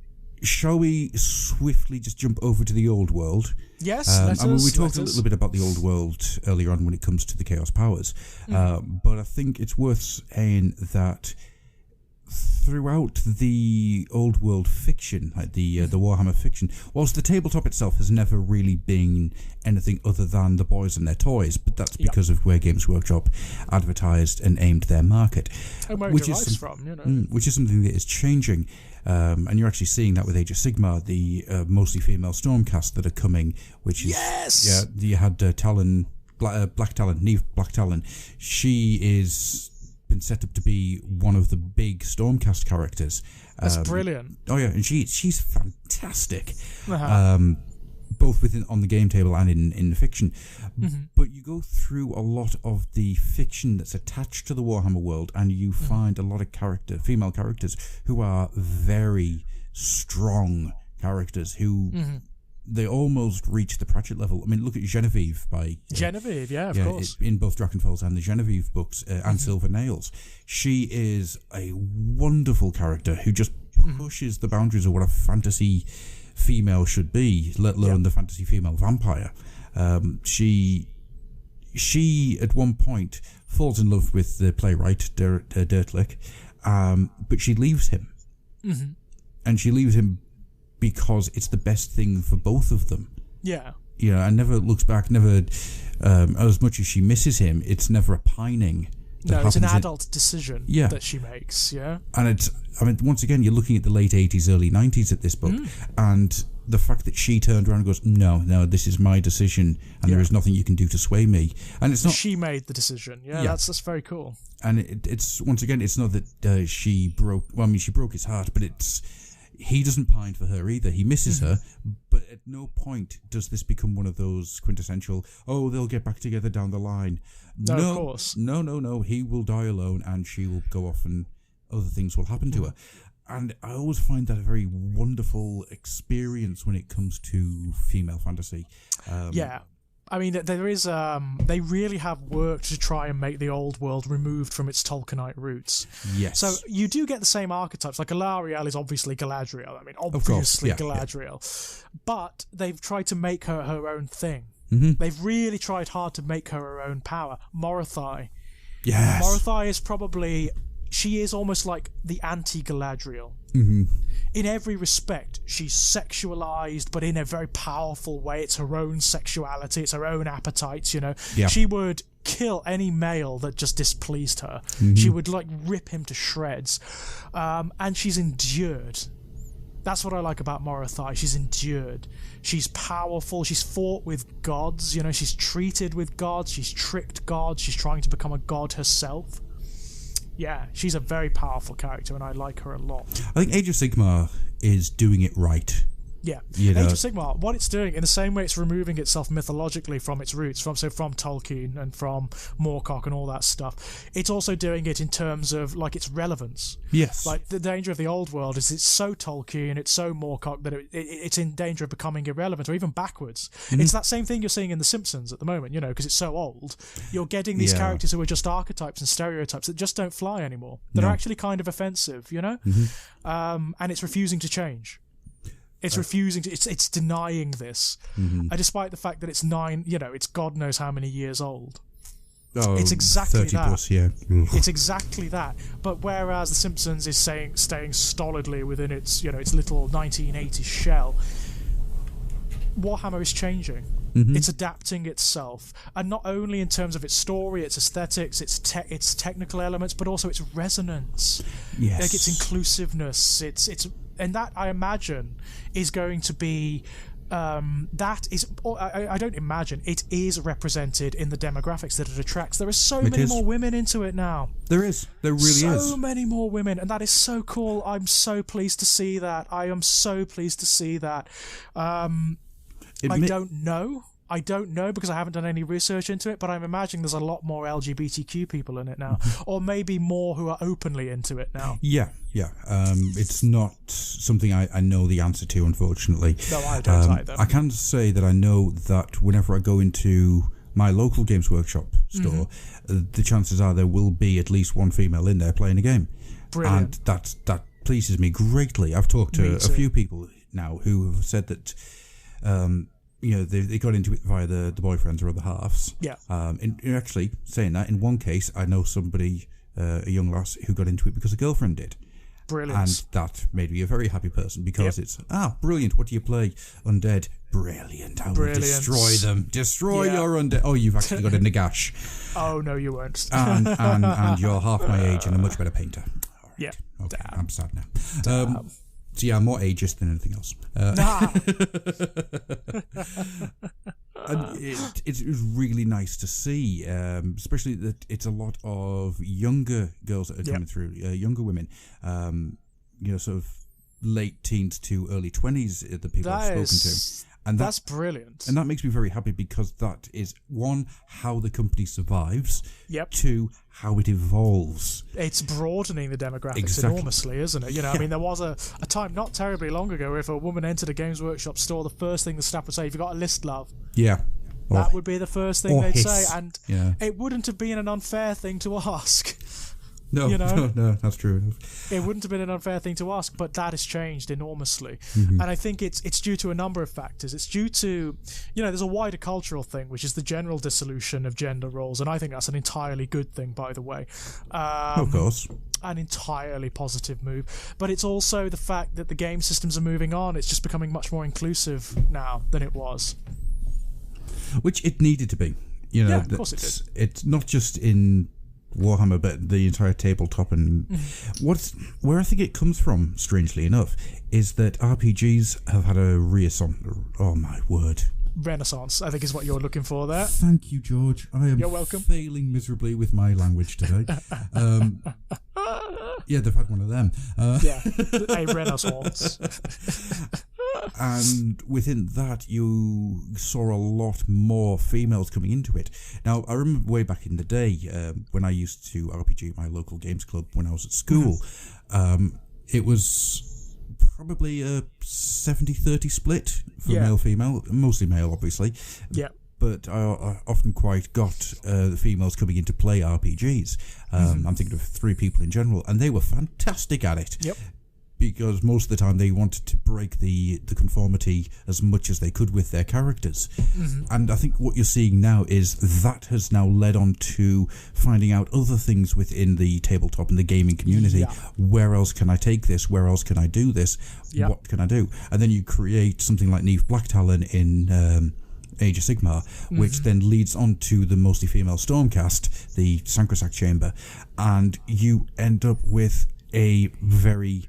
shall we swiftly just jump over to the old world? Yes, we talked a little bit about the old world earlier on when it comes to the Chaos Powers, but I think it's worth saying that throughout the old world fiction, like the Warhammer fiction, whilst the tabletop itself has never really been anything other than the boys and their toys, but that's because of where Games Workshop advertised and aimed their market, which is from, you know, which is something that is changing. And you're actually seeing that with Age of Sigmar, the mostly female Stormcast that are coming, which is you had Talon, Black Talon, Neve Black Talon. She is been set up to be one of the big Stormcast characters. That's brilliant. Oh yeah, and she's fantastic. Both on the game table and in fiction. But you go through a lot of the fiction that's attached to the Warhammer world, and you find a lot of female characters who are very strong characters who they almost reach the Pratchett level. I mean, look at Genevieve by Genevieve, of course, in both Drakenfels and the Genevieve books, and Silver Nails. She is a wonderful character who just pushes the boundaries of what a fantasy female should be, let alone the fantasy female vampire. She at one point falls in love with the playwright Dirtlick, but she leaves him, and she leaves him because it's the best thing for both of them. And never looks back. Never, as much as she misses him, it's never a pining. No, it's an adult decision that she makes, And it's, I mean, once again, you're looking at the late 80s, early 90s at this book, and the fact that she turned around and goes, no, this is my decision, and there is nothing you can do to sway me. And it's not... She made the decision, that's very cool. And it's, once again, it's not that she broke his heart, but it's... He doesn't pine for her either. He misses her, but at no point does this become one of those quintessential, they'll get back together down the line. No, of course. No. He will die alone, and she will go off, and other things will happen to her. And I always find that a very wonderful experience when it comes to female fantasy. I mean, there is. They really have worked to try and make the old world removed from its Tolkienite roots. Yes. So you do get the same archetypes. Like Galariel is obviously Galadriel. I mean, obviously Galadriel. But they've tried to make her her own thing. They've really tried hard to make her her own power. Morothai. Yes. Morothai is probably... She is almost like the anti-Galadriel. In every respect, she's sexualized, but in a very powerful way. It's her own sexuality, it's her own appetites, She would kill any male that just displeased her. She would, rip him to shreds. And she's endured. That's what I like about Morothai. She's endured. She's powerful. She's fought with gods. She's treated with gods. She's tricked gods. She's trying to become a god herself. Yeah, she's a very powerful character, and I like her a lot. I think Age of Sigmar is doing it right. Yeah. Age of Sigmar, what it's doing, in the same way it's removing itself mythologically from its roots, from Tolkien and from Moorcock and all that stuff, it's also doing it in terms of, its relevance. Yes. The danger of the old world is it's so Tolkien, it's so Moorcock that it's in danger of becoming irrelevant, or even backwards. It's that same thing you're seeing in The Simpsons at the moment, because it's so old. You're getting these characters who are just archetypes and stereotypes that just don't fly anymore, that are actually kind of offensive, and it's refusing to change. It's refusing to. It's denying this, despite the fact that it's it's God knows how many years old. It's exactly 30 that. Plus, yeah. It's exactly that. But whereas The Simpsons is staying stolidly within its its little 1980s shell, Warhammer is changing. It's adapting itself, and not only in terms of its story, its aesthetics, its technical elements, but also its resonance. Yes. Like its inclusiveness. And that, I imagine, is going to be. That is, I don't imagine, it is represented in the demographics that it attracts. There are so many more women into it now. There really is. So many more women, and that is so cool. I'm so pleased to see that. I am so pleased to see that. I don't know because I haven't done any research into it, but I'm imagining there's a lot more LGBTQ people in it now, or maybe more who are openly into it now. Yeah. It's not something I know the answer to, unfortunately. No, I don't either. I can say that I know that whenever I go into my local Games Workshop store, the chances are there will be at least one female in there playing a game. Brilliant. And that pleases me greatly. I've talked to a few people now who have said that they got into it via the boyfriends or other halves. Yeah. And actually, saying that, in one case, I know somebody, a young lass, who got into it because a girlfriend did. Brilliant. And that made me a very happy person because it's, brilliant, what do you play? Undead. Brilliant. I will destroy them. Destroy your undead. Oh, you've actually got a Nagash. Oh, no, you won't. and you're half my age and a much better painter. All right. Yeah. Okay, I'm sad now. So yeah, I'm more ageist than anything else. And it's really nice to see, especially that it's a lot of younger girls that are coming through, younger women, sort of late teens to early 20s that people have spoken to. And that's brilliant. And that makes me very happy because that is, one, how the company survives, two, how it evolves. It's broadening the demographics enormously, isn't it? I mean, there was a time not terribly long ago where if a woman entered a Games Workshop store, the first thing the staff would say, "Have you got a list, love?" Yeah. That would be the first thing they'd say, and it wouldn't have been an unfair thing to ask. No, no, that's true. It wouldn't have been an unfair thing to ask, but that has changed enormously. And I think it's due to a number of factors. It's due to, there's a wider cultural thing, which is the general dissolution of gender roles, and I think that's an entirely good thing, by the way. Of course. An entirely positive move. But it's also the fact that the game systems are moving on. It's just becoming much more inclusive now than it was. Which it needed to be. Of course it did. It's not just in Warhammer, but the entire tabletop, and where I think it comes from, strangely enough, is that RPGs have had a renaissance, I think, is what you're looking for there. Thank you, George. You're welcome. Failing miserably with my language today. They've had one of them. A renaissance. And within that, you saw a lot more females coming into it. Now, I remember way back in the day when I used to RPG at my local games club when I was at school, it was probably a 70-30 split for male-female, mostly male, obviously. Yeah. But I often quite got the females coming in to play RPGs. I'm thinking of 3 people in general, and they were fantastic at it. Yep. Because most of the time they wanted to break the conformity as much as they could with their characters. And I think what you're seeing now is that has now led on to finding out other things within the tabletop and the gaming community. Where else can I take this? Where else can I do this? What can I do? And then you create something like Neve Blacktalon in Age of Sigmar, which then leads on to the mostly female Stormcast, the Sacrosanct Chamber, and you end up with a very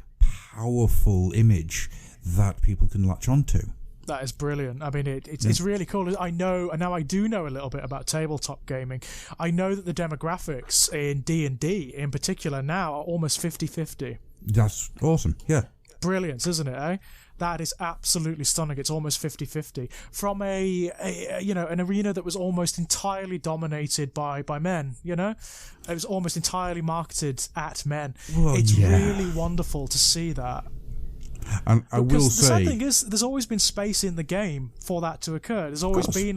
powerful image that people can latch onto. That is brilliant. I mean, it's really cool. I know, and now I do know a little bit about tabletop gaming. I know that the demographics in D&D in particular now are almost 50-50. That's awesome. Yeah. Brilliant, isn't it, eh? That is absolutely stunning. It's almost 50-50. From an arena that was almost entirely dominated by men, It was almost entirely marketed at men. Well, it's really wonderful to see that. And I will say, the sad thing is, there's always been space in the game for that to occur. There's always been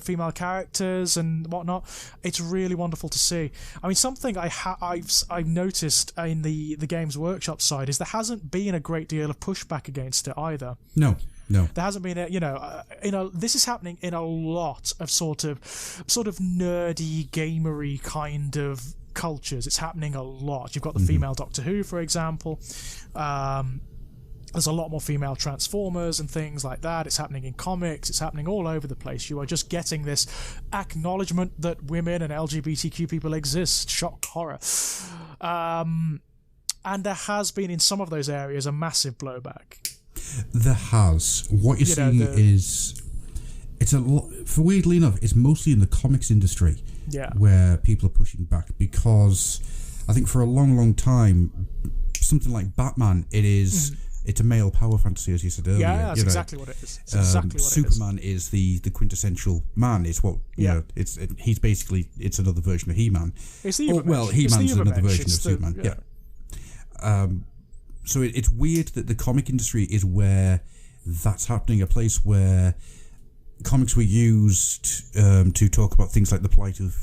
female characters and whatnot. It's really wonderful to see. I mean, something I've noticed in the Games Workshop side is there hasn't been a great deal of pushback against it either. No. There hasn't been this is happening in a lot of sort of nerdy, gamery kind of cultures. It's happening a lot. You've got the female Doctor Who, for example. There's a lot more female Transformers and things like that. It's happening in comics. It's happening all over the place. You are just getting this acknowledgement that women and LGBTQ people exist. Shock, horror. And there has been, in some of those areas, a massive blowback. There has. What you're seeing is... It's a lot... For weirdly enough, it's mostly in the comics industry where people are pushing back, because I think for a long, long time, something like Batman, it is... It's a male power fantasy, as you said earlier. Yeah, that's exactly what it is. It's exactly what Superman is the quintessential man. It's what you know. He's basically another version of He-Man. It's the Ubermensch. Well, He-Man's another version of Superman. Yeah. So it's weird that the comic industry is where that's happening. A place where comics were used to talk about things like the plight of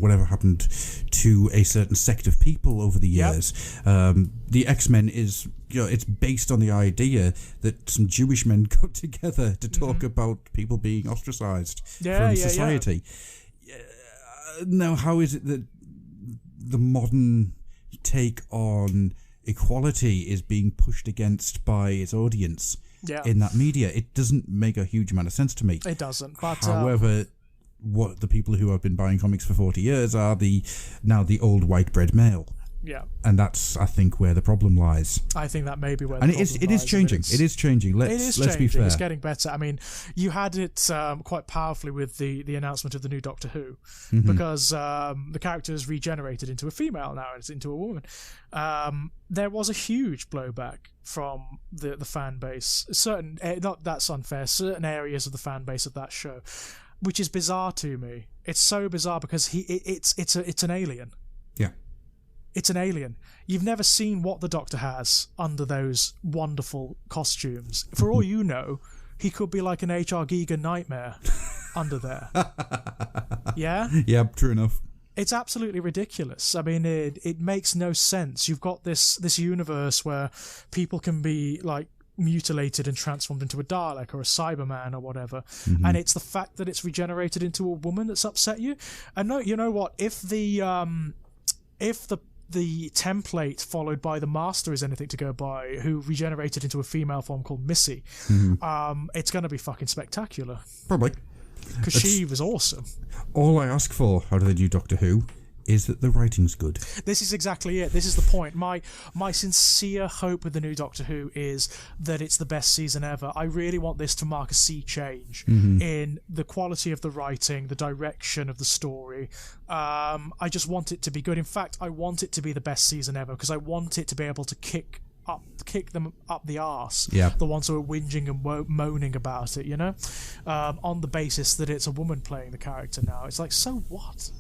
whatever happened to a certain sect of people over the years. The X-Men is it's based on the idea that some Jewish men got together to talk about people being ostracized from society. Now, how is it that the modern take on equality is being pushed against by its audience in that media? It doesn't make a huge amount of sense to me. It doesn't. But however, what the people who have been buying comics for 40 years are now the old white bread male. Yeah. And that's, I think, where the problem lies. I think that may be where and the problem lies. It is changing. It is changing. Let's be fair. It's getting better. I mean, you had it quite powerfully with the announcement of the new Doctor Who, because the character is regenerated into a female now. It's into a woman. There was a huge blowback from the fan base. Not that's unfair. Certain areas of the fan base of that show, which is bizarre to me. It's so bizarre because it's an alien. Yeah. It's an alien. You've never seen what the Doctor has under those wonderful costumes. For all you know, he could be like an H.R. Giger nightmare under there. Yeah? Yeah, true enough. It's absolutely ridiculous. I mean, it makes no sense. You've got this universe where people can be like mutilated and transformed into a Dalek or a Cyberman or whatever, and it's the fact that it's regenerated into a woman that's upset you. And no, you know what? If the template followed by the Master is anything to go by, who regenerated into a female form called Missy, it's going to be fucking spectacular. Probably. Because she was awesome. All I ask for out of the new Doctor Who is that the writing's good. This is exactly it. This is the point. My sincere hope with the new Doctor Who is that it's the best season ever. I really want this to mark a sea change in the quality of the writing, the direction of the story. I just want it to be good. In fact, I want it to be the best season ever, because I want it to be able to kick them up the arse, the ones who are whinging and moaning about it, on the basis that it's a woman playing the character now. It's like, so what?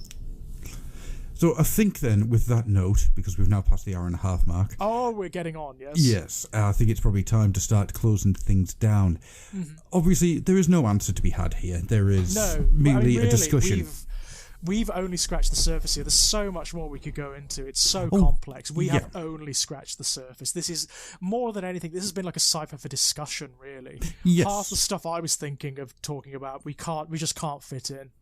So I think then, with that note, because we've now passed the hour-and-a-half mark... Oh, we're getting on, yes? Yes, I think it's probably time to start closing things down. Obviously, there is no answer to be had here. There is merely a discussion. We've only scratched the surface here. There's so much more we could go into. It's so complex. We have only scratched the surface. This is, more than anything, this has been like a cipher for discussion, really. Yes. Half the stuff I was thinking of talking about, we just can't fit in.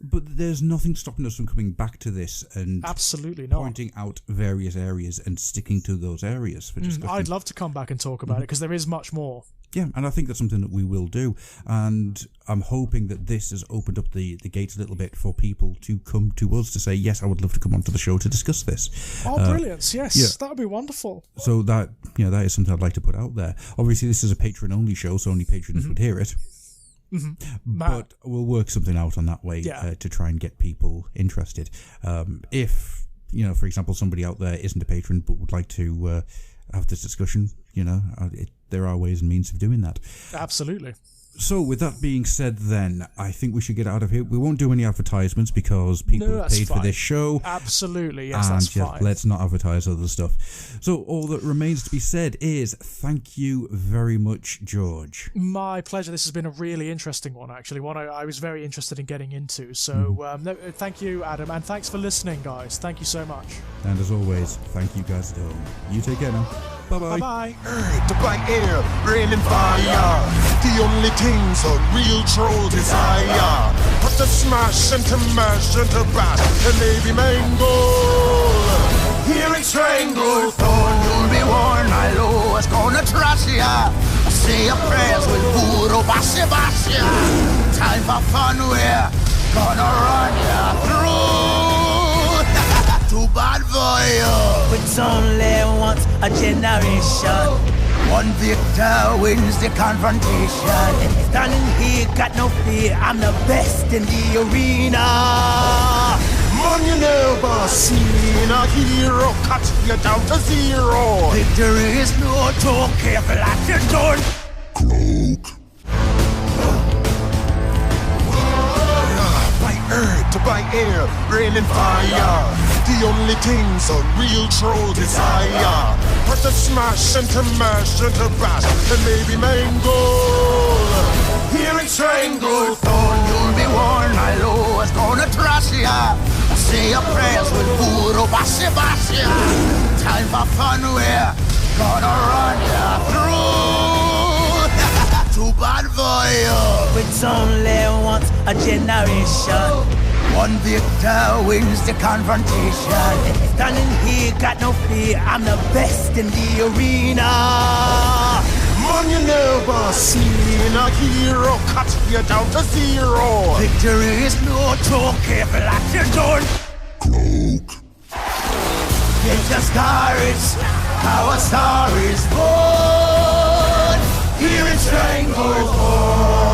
But there's nothing stopping us from coming back to this and absolutely not pointing out various areas and sticking to those areas for discussion. I'd love to come back and talk about it, because there is much more. Yeah, and I think that's something that we will do. And I'm hoping that this has opened up the gates a little bit for people to come to us to say, yes, I would love to come onto the show to discuss this. Oh, brilliant. Yes, that would be wonderful. So that is something I'd like to put out there. Obviously, this is a patron-only show, so only patrons would hear it. But we'll work something out on that way to try and get people interested. If, for example, somebody out there isn't a patron but would like to have this discussion, there are ways and means of doing that. Absolutely. So, with that being said, then, I think we should get out of here. We won't do any advertisements because people have paid for this show. Absolutely, yes, that's fine. Let's not advertise other stuff. So, all that remains to be said is thank you very much, George. My pleasure. This has been a really interesting one, actually. One I was very interested in getting into. So, thank you, Adam, and thanks for listening, guys. Thank you so much. And as always, thank you guys at home. You take care now. Bye-bye. Bye-bye. Earth, the black air, rain and fire. The only things a real troll desire. But to smash and to mash and to bash and maybe mangle. Hear it strangle. Thorn, you'll be warned. My low's gonna trash ya. Say your prayers with voodoo, bashy, bashy. Time for fun, we're gonna run ya through. Too bad for you. It's only once a generation. One victor wins the confrontation. Standing here, got no fear. I'm the best in the arena. Man, you never seen a hero cut you down to zero. Victory is no joke, careful at your door. Cloak. By earth, by air, rain and fire. The only things a real troll desire. But to smash and to mash and to bash and maybe mango. Here in Stranglethorn, you'll be warned, my lord is gonna trash ya. Say your prayers with voodoo, bashy, bashy. Time for fun, we're gonna run ya through. Too bad for you. It's only once a generation. One victor wins the confrontation. Standing here, got no fear. I'm the best in the arena. Man, you never seen a hero cut you down to zero. Victory is no joke, careful at your door. Cloak. Get your stories, our star is born. Here in Stranglehold.